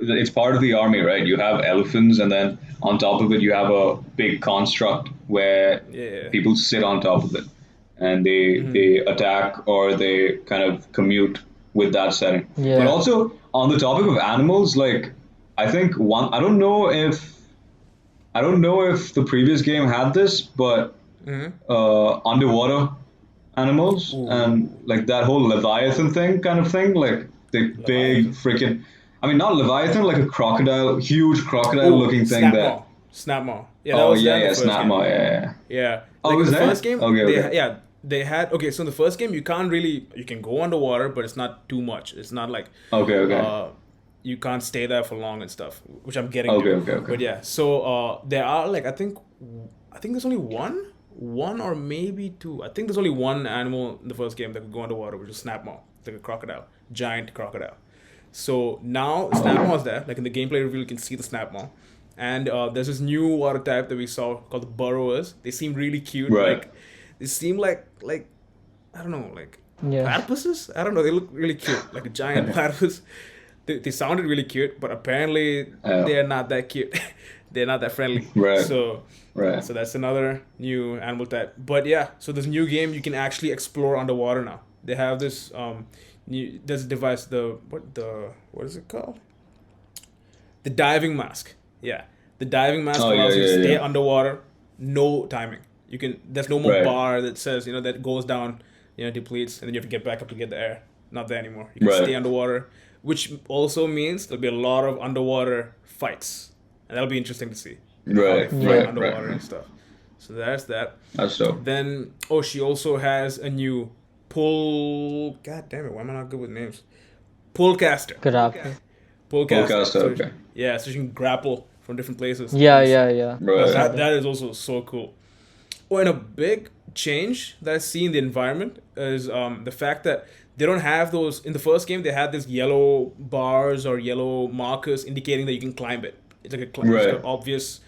it's part of the army, right? You have elephants, and then on top of it, you have a big construct where
yeah.
people sit on top of it, and they attack or they kind of commute with that setting. But
Yeah.
also on the topic of animals, like I think one, I don't know if the previous game had this, but underwater animals and
Ooh,
like that whole Leviathan thing kind of thing, like the big
Leviathan.
freaking, I mean, not Leviathan, like a crocodile, huge crocodile
Oh,
looking thing that,
Snapmaw. Snapmaw. Yeah, that
oh
was
yeah,
there in the
yeah,
first game.
Snapmaw, yeah.
Yeah,
Oh,
like in
was
the first
that?
game,
Okay, okay.
yeah, they had okay. So in the first game, you can't really you can go underwater, but it's not too much. It's not like
Okay, okay.
uh, you can't stay there for long and stuff, which I'm getting
Okay,
to.
okay, okay.
But yeah, so there are like I think there's only one or maybe two. I think there's only one animal in the first game that could go underwater, which is Snapmaw, it's like a crocodile, giant crocodile. So now Snapmaw is there. Like in the gameplay reveal, you can see the Snapmaw. And there's this new water type that we saw called the burrowers. They seem really cute.
Right.
Like they seem like I don't know, like
Yeah.
platypuses. I don't know. They look really cute, like a giant platypus. They sounded really cute, but apparently
Yeah.
they're not that cute. They're not that friendly.
Right.
So
Right.
that's another new animal type. But yeah, so this new game you can actually explore underwater now. They have this new there's a device what is it called? The diving mask. Yeah. The diving mask
Oh, yeah,
allows you to
yeah,
stay
yeah.
underwater, no timing. You can there's no more
Right.
bar that says, that goes down, depletes and then you have to get back up to get the air. Not there anymore. You can
Right.
stay underwater, which also means there'll be a lot of underwater fights. And that'll be interesting to see. How
Right,
they fight
right,
underwater
right.
and stuff. So there's that.
That's dope.
Then she also has a new pull. God damn it! Why am I not good with names? Pullcaster.
Grapple.
Pullcaster.
Pullcaster,
So
okay.
yeah, so you can grapple from different places.
Yeah, yeah, yeah.
Right.
That is also so cool. Oh, and a big change that I see in the environment is the fact that they don't have those. In the first game, they had these yellow bars or yellow markers indicating that you can climb it. It's like
Right.
it's an obvious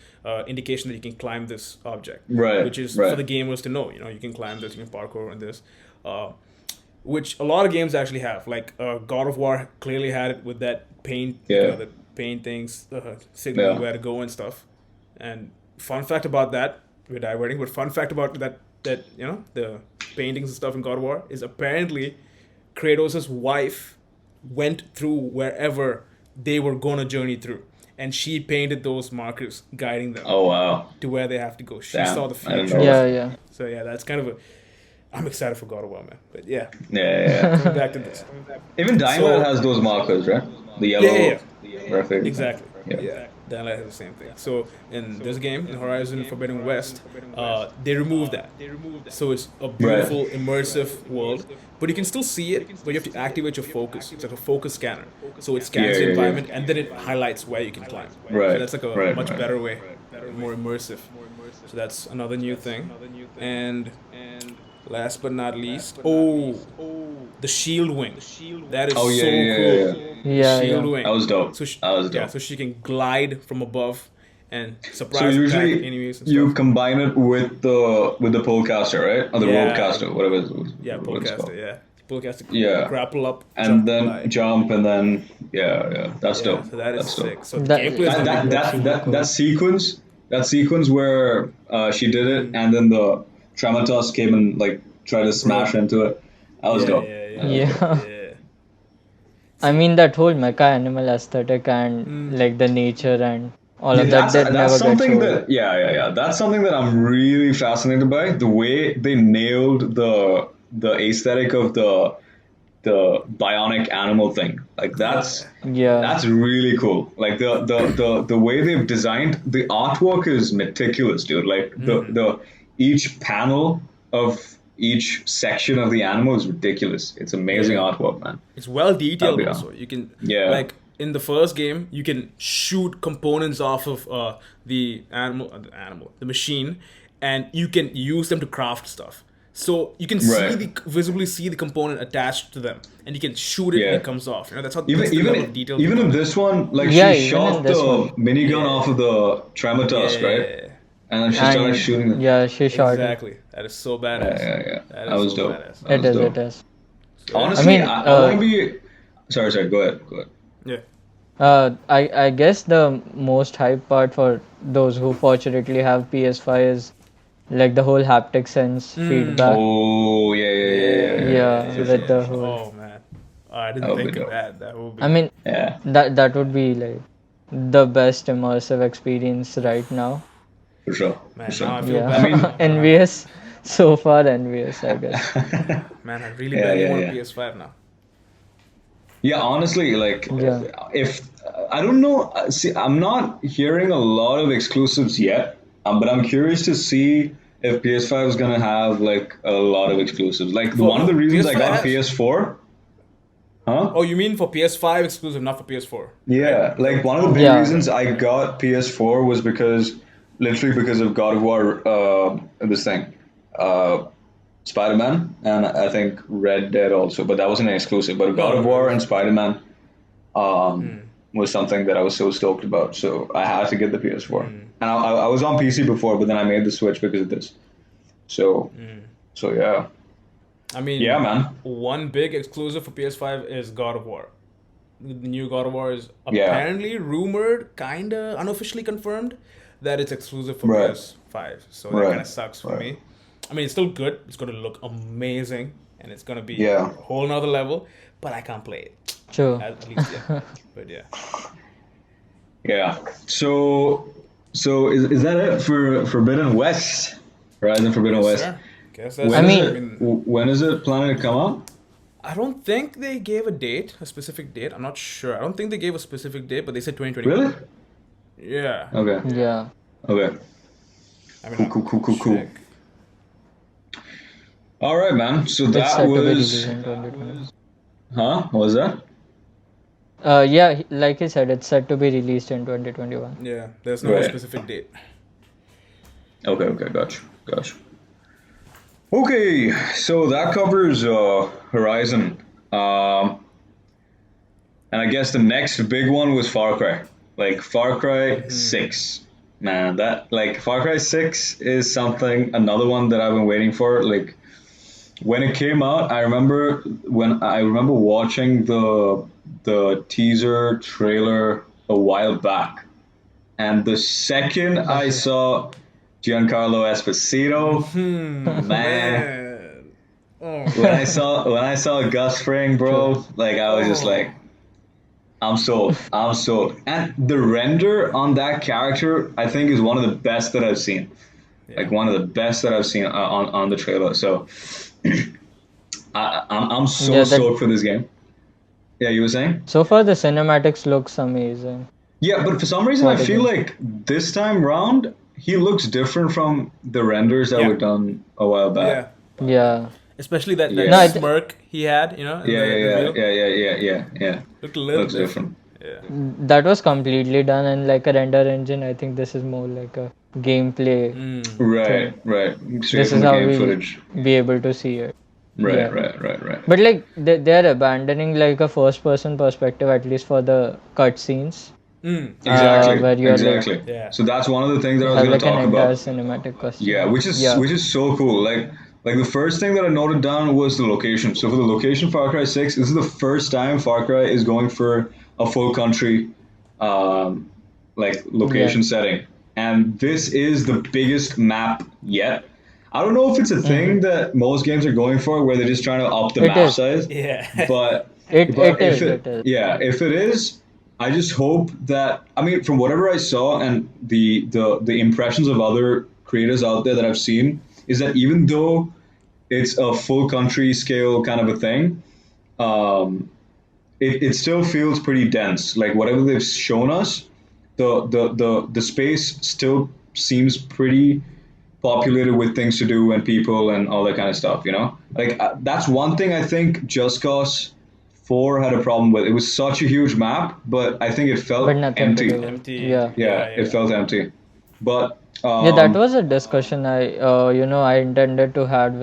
indication that you can climb this object.
Right,
Which is
right.
for the gamers to know. You can climb this, you can parkour on this. Which a lot of games actually have. Like God of War clearly had it with that paint,
Yeah.
the paint things, signaling
Yeah.
where to go and stuff. And fun fact about that, we're diverting, but fun fact about that the paintings and stuff in God of War is apparently Kratos' wife went through wherever they were gonna journey through, and she painted those markers guiding them
Oh wow.
to where they have to go. She
Damn,
saw the
I didn't
future.
know
Yeah, yeah.
So yeah, that's kind of a. I'm excited for God of War, man. But yeah,
Yeah, yeah.
coming back to this.
Even Dying Light has those markers, right? The yellow.
Yeah.
graphic.
Exactly.
Yeah.
Yeah. Dying Light has the same thing. So in this game, in Horizon Forbidden West, they removed that. So it's a beautiful, immersive world, but you can still see it, but you have to activate your focus. It's like a focus scanner. So it scans
Yeah,
the
yeah,
environment and then it highlights where you can climb.
Right,
So that's like a
right,
much
right.
better way, more immersive. So that's another new thing. And last but not least, the shield wing. That is
Oh, yeah,
so
yeah,
cool.
yeah, yeah.
Yeah,
Shield
yeah.
wing.
That was dope.
So
That was
yeah,
dope.
so she can glide from above and
So
surprise
usually
attack enemies and
you
stuff.
combine it with the polecaster, right? Or the
Yeah.
ropecaster, whatever it's,
Yeah,
what it's called.
Pullcaster, yeah. Pullcaster
Yeah.
grapple up,
And
jump,
then
glide.
jump, and then yeah, that's
Yeah,
dope.
so that is
That's
sick.
dope.
So the
That-
gameplay is
That
gonna be
that
super
that
cool.
that sequence where she did it, and then the Trematos came and like tried to smash into it. That was dope.
Yeah.
Yeah.
Yeah.
I mean that whole mecha animal aesthetic and like the nature and all
Yeah,
of that
that's
never gets
something
old.
that yeah. That's something that I'm really fascinated by. The way they nailed the aesthetic of the bionic animal thing. Like that's
Yeah.
really cool. Like the way they've designed the artwork is meticulous, dude. Like the each panel of each section of the animal is ridiculous. It's amazing artwork, man.
It's well detailed
Yeah.
also. You can
Yeah.
like in the first game, you can shoot components off of the machine, and you can use them to craft stuff. So you can see
Right.
visibly see the component attached to them, and you can shoot it and
Yeah.
it comes off. That's
Even
that's the level of
even
detail they've
even in
gone
this one, like
Yeah,
she
even in
shot
this
the
one.
minigun
Yeah.
off of the Trematusk, right?
Yeah.
And then she started
And
shooting them.
yeah, she shot it.
Exactly. That is so
Yeah,
badass.
yeah, yeah.
That
That
is
was
so
dope.
badass.
That
It
was
is,
dope.
it is.
So, yeah.
I
Honestly,
mean,
I want to be. Sorry, go ahead, go ahead.
Yeah.
I guess the most hype part for those who fortunately have PS5 is like the whole haptic sense feedback.
Oh, yeah, yeah, yeah, yeah, yeah, yeah,
Yeah,
for
with
sure.
the whole.
Oh man, I
That
didn't
would be
think of
dope.
that. That would
I
be.
mean,
Yeah,
that would be like the best immersive experience right now.
for sure, for
Man, now
sure.
I feel
Yeah,
I
bad.
mean,
envious. So far, envious, I guess.
Man, I really
yeah,
badly
yeah,
want a
yeah.
PS5 now.
Yeah, honestly, like
Yeah.
if I don't know, see, I'm not hearing a lot of exclusives yet, but I'm curious to see if PS5 is gonna have like a lot of exclusives. Like
For
one of the
no,
reasons I
PS5
got
has.
PS4, huh?
Oh, you mean for PS5 exclusive, not for PS4, right?
Yeah,
Is that
like
what?
one of the
Oh,
big
okay,
Yeah.
okay,
reasons
okay.
I got PS4 was because literally because of God of War, this thing, uh, Spider Man, and I think Red Dead also, but that wasn't an exclusive. But God
No,
of
no, it
War and
was.
Spider Man
Hmm.
was something that I was so stoked about. So I had to get the PS4.
Hmm.
And I was on PC before, but then I made the switch because of this. So, so yeah.
I
Yeah,
mean,
man.
one big exclusive for PS5 is God of War. The new God of War is
Yeah.
apparently rumored, kinda unofficially confirmed, that it's exclusive for
Right.
PS5. So that kind
Right.
of sucks for
Right.
me. I mean, it's still good. It's going to look amazing, and it's going to be
Yeah.
a whole nother level. But I can't play it,
True.
at least yet. But yeah,
Yeah. So is that it for Forbidden West? Horizon Forbidden
yes,
West.
sir. Guess that's
When
I
is
it. I
mean,
it?
mean,
When is it planning to come out?
I don't think they gave a date, a specific date. I'm not sure. I don't think they gave a specific date, but they said 2021.
Really?
Yeah.
Okay.
yeah,
Okay.
I mean,
Cool. Cool. Cool. Cool. Cool.
check.
All right, man. So
it's
that
set to be
was,
released in 2021.
huh? What was that?
Yeah, like he said, it's set to be released in 2021.
Yeah, there's no
Right.
specific date.
Okay. Okay. Gotcha. Gotcha. Okay. So that covers Horizon. And I guess the next big one was Far Cry. Like Far Cry 6. Man, that like Far Cry 6 is something another one that I've been waiting for. Like when it came out, I remember watching the teaser trailer a while back. And the second I
Okay.
saw Giancarlo Esposito, man,
Man. Oh
when
man.
I saw Gus Fring,
True.
bro, like I was just like,
Oh.
I'm sold. I'm sold. And the render on that character, I think, is one of the best that I've seen.
Yeah.
Like one of the best that I've seen on the trailer. So I'm so
Yeah, that
stoked for this game. Yeah, you were saying?
so far the cinematics looks amazing
Yeah, but for some reason
for
I
the
feel
game.
like this time round he looks different from the renders that were
Yeah.
done a while back.
Yeah.
Yeah.
Especially that,
Yeah.
that
No,
smirk he had, in
Yeah,
the
yeah,
reveal.
yeah.
Looked a little
Looks different.
different. Yeah.
that was completely done in like a render engine. I think this is more like a gameplay
Right,
thing.
right. Straight
This
from
is
the
how
game
we'll
footage.
be able to see it.
Right,
Yeah.
right.
But like they're abandoning like a first person perspective at least for the cutscenes.
Exactly,
Where you're like
exactly.
Yeah.
So that's one of the things that
you
I was
have
gonna
like an
talk
entire
about.
cinematic
Yeah,
cutscene. Yeah.
which is so cool. Like the first thing that I noted down was the location. So for the location Far Cry 6, this is the first time Far Cry is going for a full country um, like
Yeah.
location setting. And this is the biggest map yet. I don't know if it's a thing
Mm-hmm.
that most games are going for where they're just trying to up the
It
map
is.
size,
Yeah.
but
It
if
is.
it
It is.
yeah, if it is, I just hope that I mean from whatever I saw and the impressions of other creators out there that I've seen is that even though it's a full country scale kind of a thing, um, it still feels pretty dense. Like whatever they've shown us, the space still seems pretty populated with things to do and people and all that kind of stuff. Like that's one thing I think Just Cause 4 had a problem with. It was such a huge map, but I think it
But
felt
nothing to
empty.
do with.
Empty.
Yeah.
Yeah,
Yeah,
it
yeah.
felt empty. But
Yeah, that
Um,
was a discussion I intended to have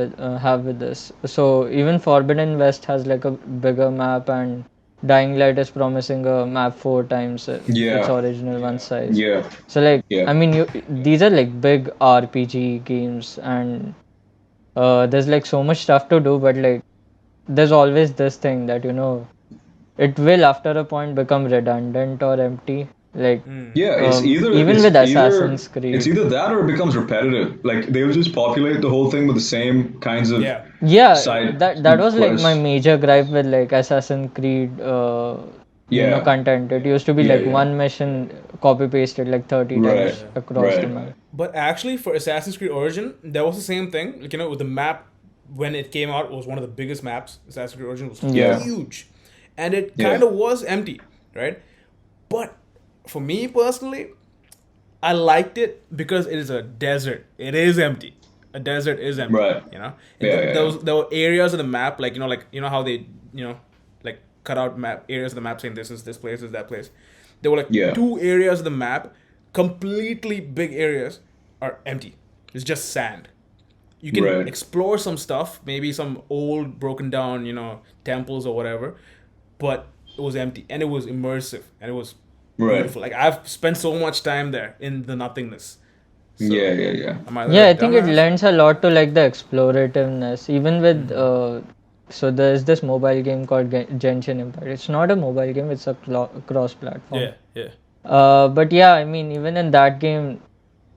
with this. So even Forbidden West has like a bigger map, and Dying Light is promising a map four times its
yeah,
original one size.
yeah,
So like,
yeah,
I mean, these are like big RPG games, and there's like so much stuff to do, but like there's always this thing that it will after a point become redundant or empty. Like
yeah. It's either
even with Assassin's
it's
Creed.
either that or it becomes repetitive. Like they'll just populate the whole thing with the same kinds of
Yeah.
Yeah,
side
that was like my
quests.
major gripe with like Assassin's Creed,
Yeah,
content. It used to be
yeah,
like
yeah.
one mission copy pasted like 30
Right,
times
Yeah.
across the
right.
map.
But actually, for Assassin's Creed Origin, that was the same thing. Like, with the map when it came out, it was one of the biggest maps. Assassin's Creed Origin was
Yeah.
Yeah,
huge, and it kind
yeah.
of was empty, right? But for me personally, I liked it because it is a desert. It is empty. A desert is empty.
Right.
And
Yeah, yeah, yeah.
there were areas of the map, like how they like cut out map areas of the map saying this place is that place. There were like
Yeah.
two areas of the map, completely big areas, are empty. It's just sand. You can
Right.
explore some stuff, maybe some old broken down, temples or whatever, but it was empty and it was immersive and it was
Right.
beautiful. Like I've spent so much time there in the nothingness.
Yeah,
So
yeah, yeah.
am I
Yeah,
a
I think it
dumbass?
lends a lot to like the explorativeness. Even with so there's this mobile game called Genshin Impact. It's not a mobile game; it's a cross-platform.
Yeah, yeah.
But yeah, I mean, even in that game,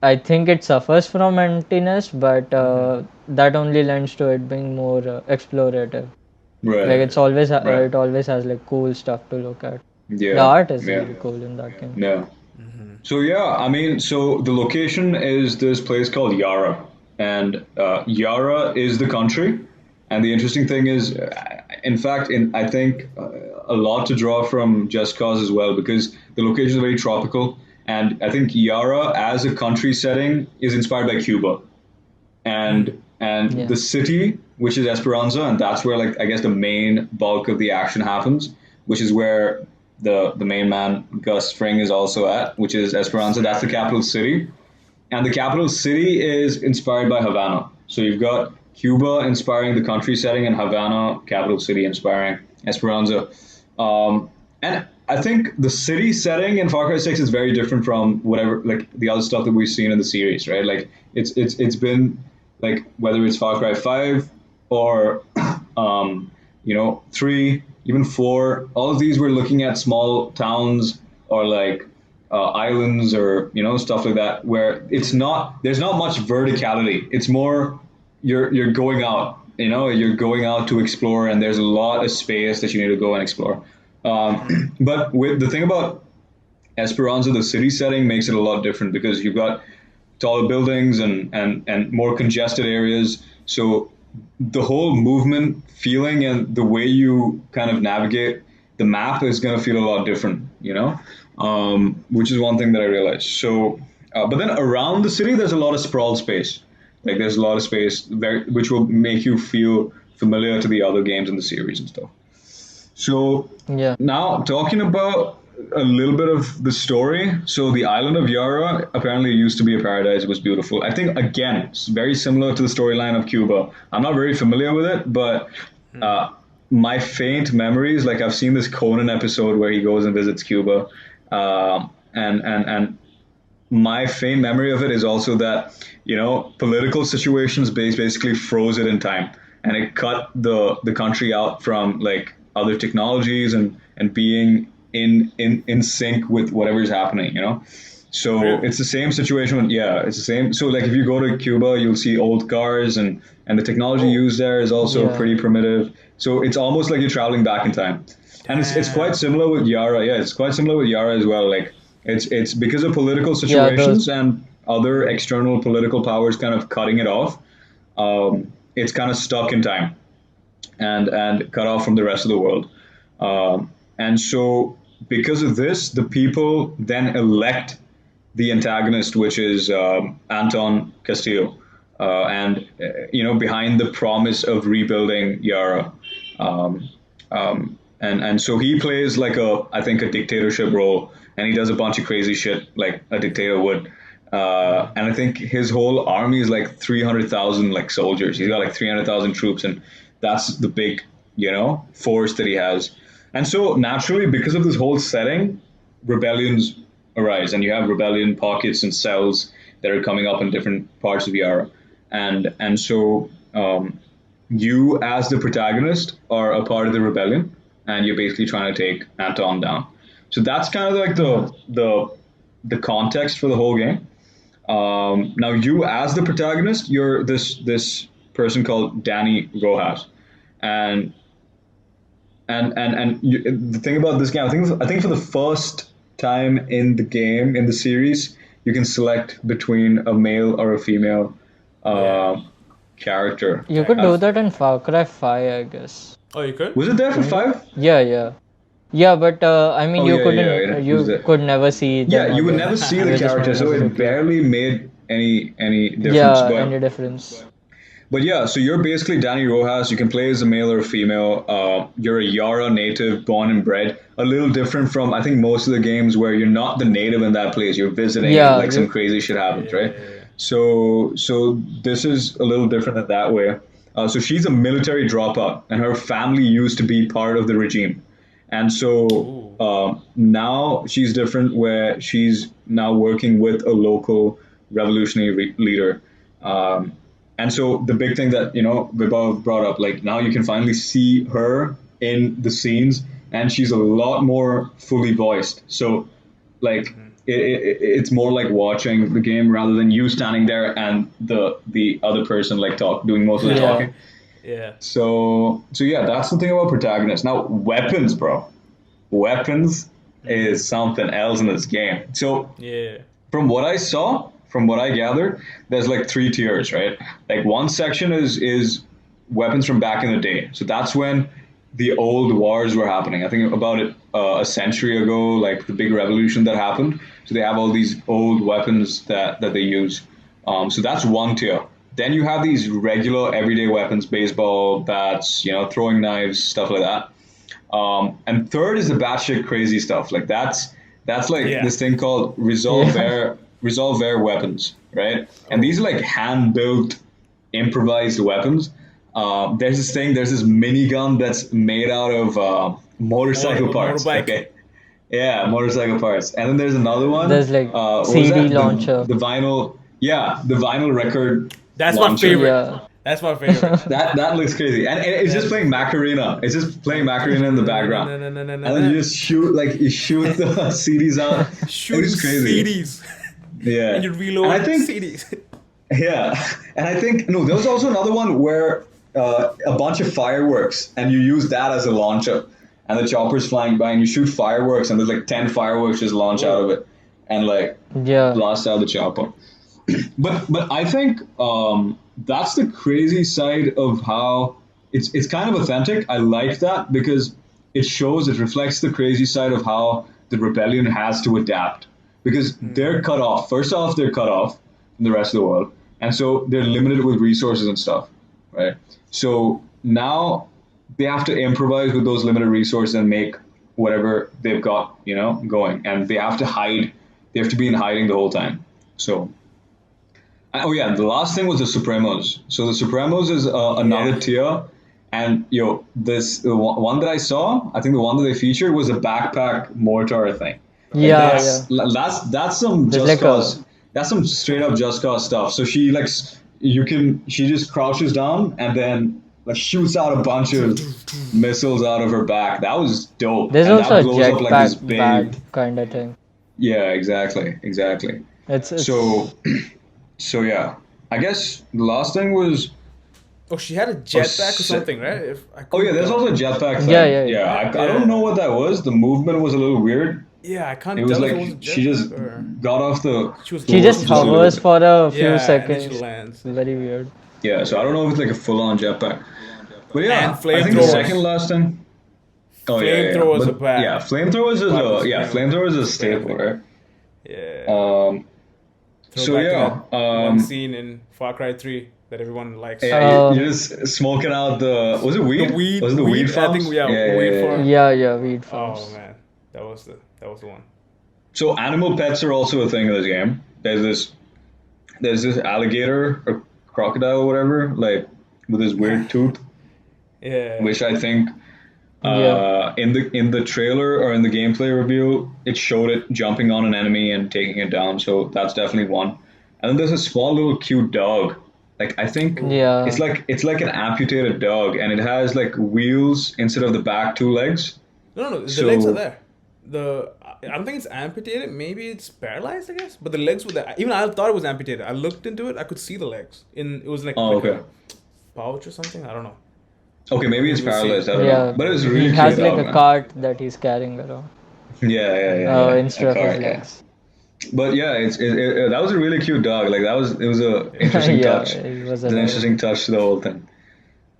I think it suffers from emptiness, but that only lends to it being more explorative. Like
Right. Right.
it always has like cool stuff to look at. The
Yeah.
art is
Yeah.
really cool in that game.
No. So yeah, I mean, so the location is this place called Yara, and Yara is the country. And the interesting thing is, in fact, I think a lot to draw from Just Cause as well, because the location is very tropical, and I think Yara as a country setting is inspired by Cuba, and
Yeah.
the city, which is Esperanza, and that's where like I guess the main bulk of the action happens, which is where the main man Gus Fring is also at, which is Esperanza. That's the capital city, and the capital city is inspired by Havana. So you've got Cuba inspiring the country setting, and Havana, capital city, inspiring Esperanza. And I think the city setting in Far Cry 6 is very different from whatever like the other stuff that we've seen in the series, right? Like it's been like whether it's Far Cry 5 or 3, even 4, all of these were looking at small towns or like islands or stuff like that where there's not much verticality. It's more you're going out, you're going out to explore, and there's a lot of space that you need to go and explore. But with the thing about Esperanza, the city setting makes it a lot different because you've got taller buildings and more congested areas. So the whole movement feeling and the way you kind of navigate the map is going to feel a lot different, which is one thing that I realized. So, but then around the city, there's a lot of sprawl space. Like there's a lot of space there, which will make you feel familiar to the other games in the series and stuff. So
Yeah.
now talking about a little bit of the story. So the island of Yara apparently used to be a paradise. It was beautiful. I think again, it's very similar to the storyline of Cuba. I'm not very familiar with it, but uh, my faint memories, like I've seen this Conan episode where he goes and visits Cuba, and my faint memory of it is also that political situations basically froze it in time, and it cut the country out from like other technologies and being in sync with whatever's happening. So
Really?
it's the same situation with, yeah, it's the same. So like if you go to Cuba, you'll see old cars, and the technology
Oh,
used there is also
Yeah.
pretty primitive. So it's almost like you're traveling back in time. And it's quite
damn.
similar with Yara. Yeah, it's quite similar with Yara as well. Like it's because of political
Yeah, those
situations and other external political powers kind of cutting it off. It's kind of stuck in time and cut off from the rest of the world. And so because of this, the people then elect the antagonist, which is Anton Castillo, and behind the promise of rebuilding Yara. Um, and so he plays like I think a dictatorship role, and he does a bunch of crazy shit like a dictator would. And I think his whole army is like 300,000 like soldiers. He's got like 300,000 troops, and that's the big, force that he has. And so naturally, because of this whole setting, rebellions arise, and you have rebellion pockets and cells that are coming up in different parts of Yara, and so you as the protagonist are a part of the rebellion, and you're basically trying to take Anton down. So that's kind of like the context for the whole game. Now you as the protagonist, you're this person called Danny Rojas, and the thing about this game, I think for the first time in the game in the series, you can select between a male or a female
Yeah.
character.
You could do that in Far Cry 5, I guess.
Oh, you could?
Was it there for 5?
Yeah. Yeah, but I mean,
Oh
you
yeah,
couldn't,
it was
you
there.
could never see them
Yeah, you would
again.
never see
You
the
were just
character,
one
so
of the
it
two.
barely made any difference.
Yeah,
But
any difference?
But yeah, so you're basically Danny Rojas. You can play as a male or a female. You're a Yara native, born and bred. A little different from I think most of the games where you're not the native in that place. You're visiting, and
Yeah,
like some
you.
crazy shit happens, right?
Yeah.
So this is a little different in that way. So she's a military dropout, and her family used to be part of the regime, and so
Ooh.
now she's different, where she's now working with a local revolutionary leader. Um, and so the big thing that Vibhav brought up, like now you can finally see her in the scenes, and she's a lot more fully voiced. So like it's more like watching the game rather than you standing there and the other person like doing most of the
Yeah.
talking.
Yeah.
So yeah, that's the thing about protagonists. Now weapons, bro. Weapons is something else in this game. So
Yeah.
from what I saw, from what I gathered, there's like 3 tiers, right? Like one section is weapons from back in the day. So that's when the old wars were happening. I think about it a century ago, like the big revolution that happened. So they have all these old weapons that they use. So that's one tier. Then you have these regular everyday weapons, baseball bats, throwing knives, stuff like that. And third is the batshit crazy stuff. Like that's like
Yeah.
this thing called resolve air weapons, right? And these are like hand built, improvised weapons. There's this minigun that's made out of motorcycle parts.
Motorbike.
Okay, yeah, motorcycle parts. And then there's another one.
There's like
What was
CD
that?
launcher.
The vinyl. Yeah, the vinyl record.
That's my
launcher.
favorite.
Yeah.
That's my favorite.
That looks crazy, and it's just playing Macarena. It's just playing Macarena in the background, and then you just shoot the CDs out.
Shooting
It's crazy.
CDs.
Yeah,
And you reload
And I think
CDs.
yeah, and I think no, there was also another one where a bunch of fireworks, and you use that as a launcher, and the chopper's flying by, and you shoot fireworks, and there's like 10 fireworks just launch out of it, and like
Yeah.
blast out the chopper. But I think that's the crazy side of how it's kind of authentic. I like that because it reflects the crazy side of how the rebellion has to adapt because they're cut off. First off, they're cut off from the rest of the world, and so they're limited with resources and stuff, right? So now they have to improvise with those limited resources and make whatever they've got, going, and they have to hide. They have to be in hiding the whole time. So. Oh yeah, the last thing was the Supremos. So the Supremos is another
Yeah.
tier, and the one that I saw, I think the one that they featured was a backpack mortar thing. Like
Yeah,
that's some
There's
just
like
cause. That's some straight up just cause stuff. So she she just crouches down and then like shoots out a bunch of missiles out of her back. That was dope.
There's
and
also
that
a
blows up like this
jetpack
big.
bat kind of thing.
Yeah, exactly.
It's
So yeah, I guess the last thing was.
Oh, she had a jetpack or
shit.
something, right? If I
Oh yeah,
couldn't
there's
tell.
also a jetpack thing.
Yeah.
I don't know what that was. The movement was a little weird.
Yeah, I can't
It was
tell if
like
it was a
she just
jetpack or...
got off the.
she just
Just a little
hovers
bit.
for a few
Yeah, and then
seconds.
she lands.
Very weird.
Yeah, so I don't know if it's like a full-on jetpack. But yeah,
And
I think the
flamethrowers.
second last thing. Oh yeah.
Flamethrowers
But,
are bad.
Yeah, flamethrowers is
Weapons,
flamethrowers is a staple, right?
Yeah. Throw
So
back to
yeah,
that one scene in Far Cry 3 that everyone likes.
yeah, you're just smoking out the. Was it weed?
The weed.
Was it the weed
I
farms?
think weed farm.
Yeah, weed farms.
Oh man, that was the one.
So animal pets are also a thing in this game. There's this there's this alligator or crocodile or whatever, like with his weird tooth,
Yeah.
which I think
Yeah.
in the trailer or in the gameplay review, it showed it jumping on an enemy and taking it down. So that's definitely one. And then there's a small little cute dog. Like I think
Ooh.
Yeah.
it's like an amputated dog, and it has like wheels instead of the back two legs.
No, no, the legs are
So
there. I don't think it's amputated. Maybe it's paralyzed, I guess. But the legs were there. Even I thought it was amputated. I looked into it. I could see the legs. It was
oh
like
okay,
a pouch or something. I don't know.
okay, maybe it's
We'll see.
paralyzed. I don't know,
Yeah.
but it's a
He
really
has
cute
like
dog,
a
man.
cart that he's carrying around
Yeah.
instead
A
of his
car, yeah.
legs.
But yeah, that was a really cute dog. Like it was a interesting
Yeah,
touch.
he was
It's an
adorable.
interesting touch to the whole thing.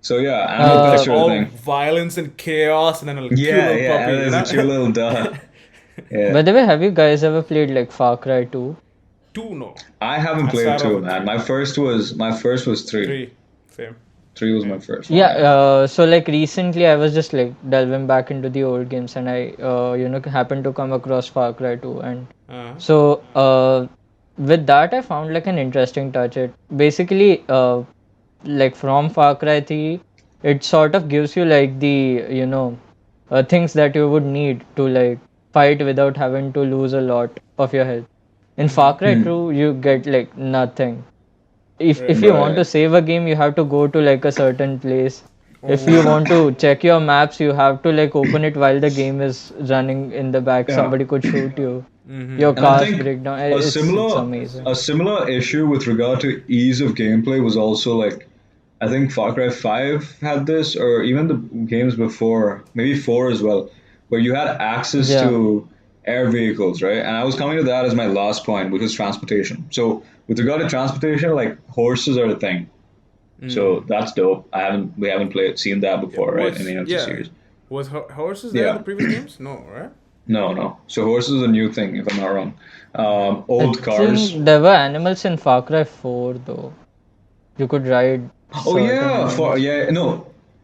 So yeah,
It
animal
was like
picture
Uh,
all
thing.
violence and chaos, and then a cute
Yeah,
little
yeah,
puppy,
and
you
there's a cute
know?
little dog. Yeah,
by the way, have you guys ever played like Far Cry 2?
Two, no.
I haven't
I
played
started off
two,
with
man.
three.
My first was three.
Three. Same.
Three was
Yeah.
my first one.
Yeah,
Yeah.
so like recently I was just like delving back into the old games and I happened to come across Far Cry 2 and
Uh,
so with that I found like an interesting touch. It basically like from Far Cry 3 it sort of gives you like the things that you would need to like fight without having to lose a lot of your health. In Far Cry
Hmm.
2 you get like nothing. If
right.
you want to
Right.
save a game you have to go to like a certain place. If you
Oh.
want to check your maps you have to like open it while the game is running in the back.
Yeah.
Somebody could shoot you,
Mm-hmm.
your
And I
cars
think
break down. It's amazing.
a similar issue with regard to ease of gameplay was also like I think Far Cry 5 had this, or even the games before, maybe 4 as well, where you had access
Yeah.
to air vehicles, right? And I was coming to that as my last point, which is transportation. So with regard to transportation, like horses are a thing. So that's dope. We haven't seen that before, right? In any of the series.
Was horses there in the
Yeah.
previous games? No, right?
No. So horses are a new thing, if I'm not wrong.
I
Old cars.
think there were animals in Far Cry 4 though. You could ride
Oh
certain
yeah,
animals.
no,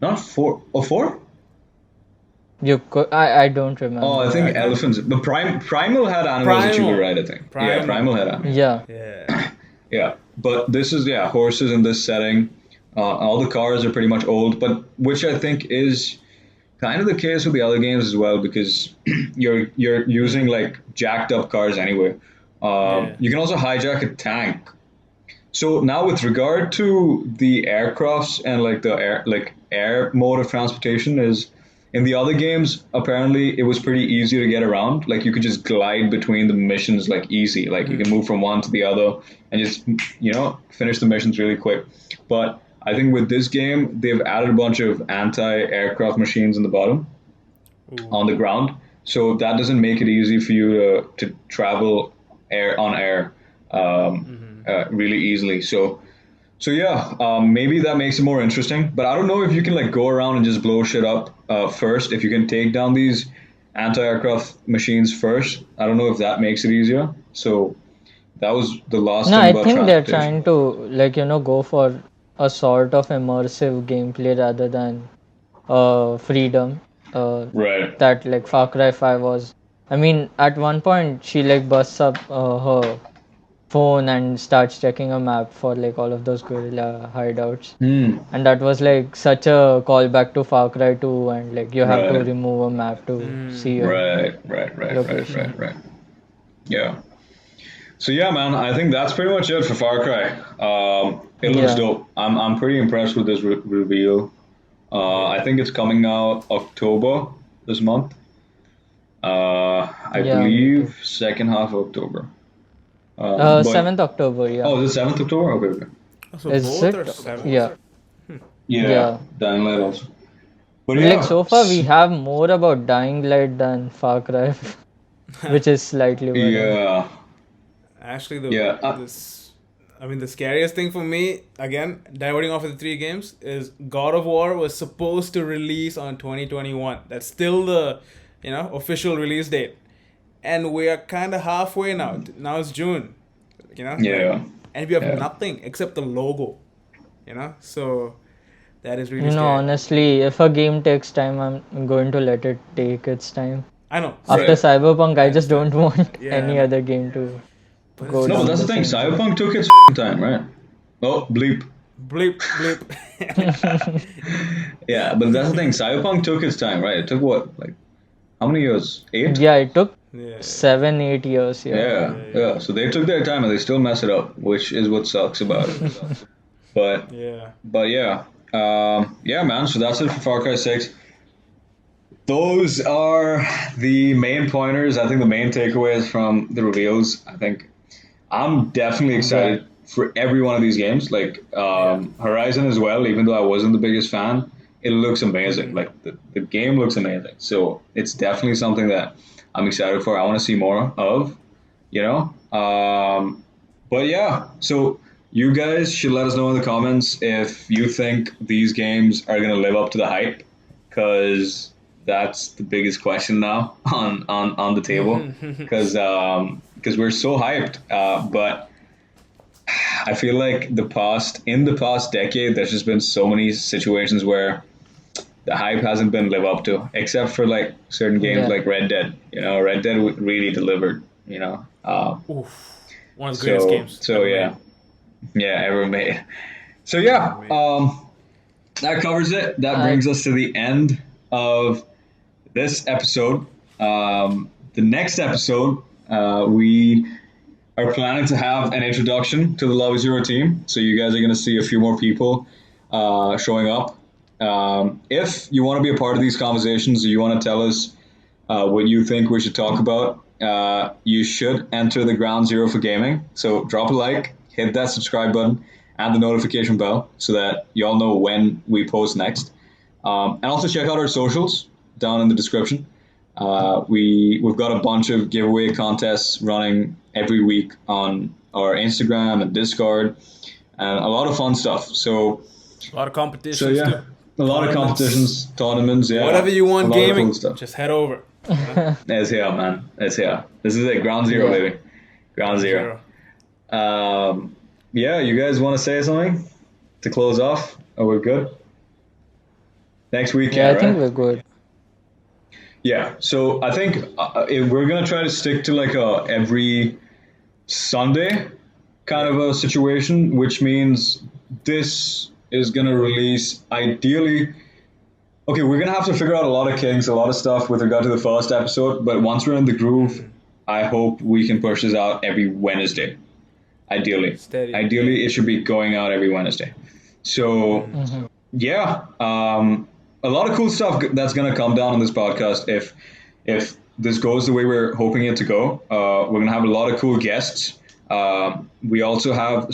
not four. Oh, four?
You could I don't
Oh, I
remember.
Yeah, I
think
can't.
elephants. But Primal had animals that you could
Primal.
ride. I think. Yeah,
Primal.
Primal had animals.
Yeah.
Yeah.
Yeah, but this is horses in this setting. All the cars are pretty much old, but which I think is kind of the case with the other games as well because you're using like jacked up cars anyway.
Yeah.
You can also hijack a tank. So now with regard to the aircrafts and like the air mode of transportation is in the other games apparently it was pretty easy to get around. Like you could just glide between the missions like easy. Like you can move from one to the other and just finish the missions really quick. But I think with this game they've added a bunch of anti-aircraft machines in the bottom
Ooh.
on the ground. So that doesn't make it easy for you to travel air really easily. So yeah, maybe that makes it more interesting. But I don't know if you can like go around and just blow shit up first. If you can take down these anti-aircraft machines first, I don't know if that makes it easier. So that was the last
No,
thing
I
about
think they're
transportation.
trying to like go for a sort of immersive gameplay rather than freedom.
Right.
That like Far Cry 5 was. I mean, at one point she like busts up her phone and starts checking a map for like all of those guerrilla hideouts.
Hmm.
And that was like such a callback to Far Cry 2 and like you have to
Right.
remove a map to see your location.
Right. Yeah. So yeah, man, I think that's pretty much it for Far Cry. It looks
Yeah.
dope. I'm pretty impressed with this reveal. I think it's coming out October this month. I
Yeah, me too.
believe second half of October. But
7th October, yeah.
oh, is it 7th October? Okay.
So
Is
both are
it?
seven.
Yeah.
Yeah,
Yeah.
Dying Light also. But
Like
yeah,
so far we have more about Dying Light than Far Cry, which is slightly better.
yeah,
Actually,
yeah.
the scariest thing for me, again, diverting off of the three games, is God of War was supposed to release on 2021. That's still the, official release date. And we are kind of halfway now. Now it's June,
Yeah.
and we have
Yeah.
nothing except the logo, So that is really
You know,
scary.
honestly, if a game takes time, I'm going to let it take its time.
I know.
After
Right.
Cyberpunk, I just
understand.
don't want
Yeah, I
any
know.
other game to. go
No, but
down
that's the thing.
same route.
Cyberpunk took its time, right? Oh, bleep.
Bleep, bleep.
Yeah, but that's the thing. Cyberpunk took its time, right? It took what, like, how many years? 8?
Yeah, it took
Yeah.
7, 8 years. Yeah.
Yeah. So they took their time and they still mess it up, which is what sucks about it. But
Yeah.
yeah, yeah, man. So that's it for Far Cry 6. Those are the main pointers. I think the main takeaways from the reveals. I think I'm definitely excited for every one of these games. Like Horizon as well, even though I wasn't the biggest fan, it looks amazing. Like the game looks amazing. So it's definitely something that I'm excited for. I want to see more of, you know. But yeah, so you guys should let us know in the comments if you think these games are going to live up to the hype, because that's the biggest question now on the table, because we're so hyped, but I feel like in the past decade there's just been so many situations where the hype hasn't been live up to, except for like certain games
Yeah.
like Red Dead. Red Dead really delivered.
Oof. One of the greatest games.
So
ever
yeah,
made.
ever made. So yeah, that covers it. That brings us to the end of this episode. The next episode, we are planning to have an introduction to the Lobby Zero team. So you guys are going to see a few more people showing up. If you want to be a part of these conversations, or you want to tell us what you think we should talk about, you should enter the Ground Zero for Gaming. So drop a like, hit that subscribe button, and the notification bell so that you all know when we post next. And also check out our socials down in the description. We've got a bunch of giveaway contests running every week on our Instagram and Discord, and a lot of fun stuff. So
A lot of competitions
so yeah,
too.
a lot of competitions, tournaments, yeah.
Whatever you want
a lot of
gaming,
cool stuff.
just head over.
It's here, man. It's here. This is it. Ground Zero,
Yeah.
baby. Ground Zero. Yeah, you guys want to say something to close off? Or we're good? Next weekend,
Yeah, I
right?
think we're good.
Yeah, so I think if we're gonna try to stick to like a every Sunday kind of a situation, which means this is gonna release ideally. Okay, we're gonna have to figure out a lot of kinks, a lot of stuff with regard to the first episode. But once we're in the groove, I hope we can push this out every Wednesday. Ideally,
Steady.
ideally it should be going out every Wednesday. So yeah, a lot of cool stuff that's gonna come down on this podcast if this goes the way we're hoping it to go. We're gonna have a lot of cool guests. We also have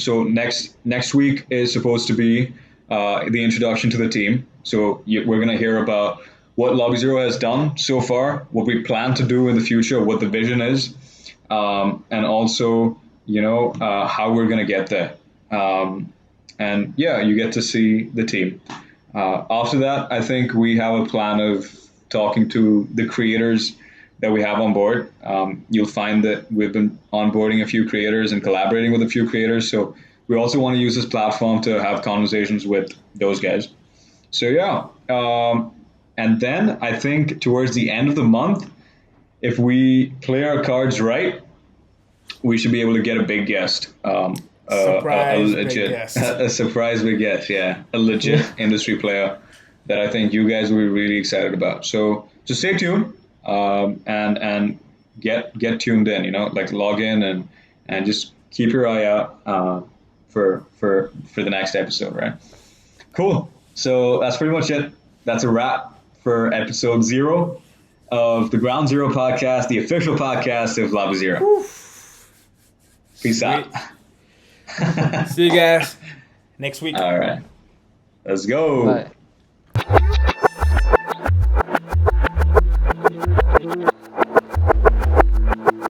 next week is supposed to be the introduction to the team. So we're gonna hear about what Lobby Zero has done so far, what we plan to do in the future, what the vision is, and also how we're gonna get there. And yeah, you get to see the team. After that, I think we have a plan of talking to the creators that we have on board. You'll find that we've been onboarding a few creators and collaborating with a few creators. So we also want to use this platform to have conversations with those guys. So yeah. And then I think towards the end of the month, if we play our cards right, we should be able to get a big guest.
Surprise
a legit,
big guest.
a surprise big guest, yeah, a legit industry player that I think you guys will be really excited about. So stay tuned, and get tuned in. Like log in and just keep your eye out for the next episode, right? Cool. So that's pretty much it. That's a wrap for episode 0 of the Ground Zero podcast, the official podcast of Lobby Zero. Peace out.
See you guys next week.
All right. Let's go.
Bye.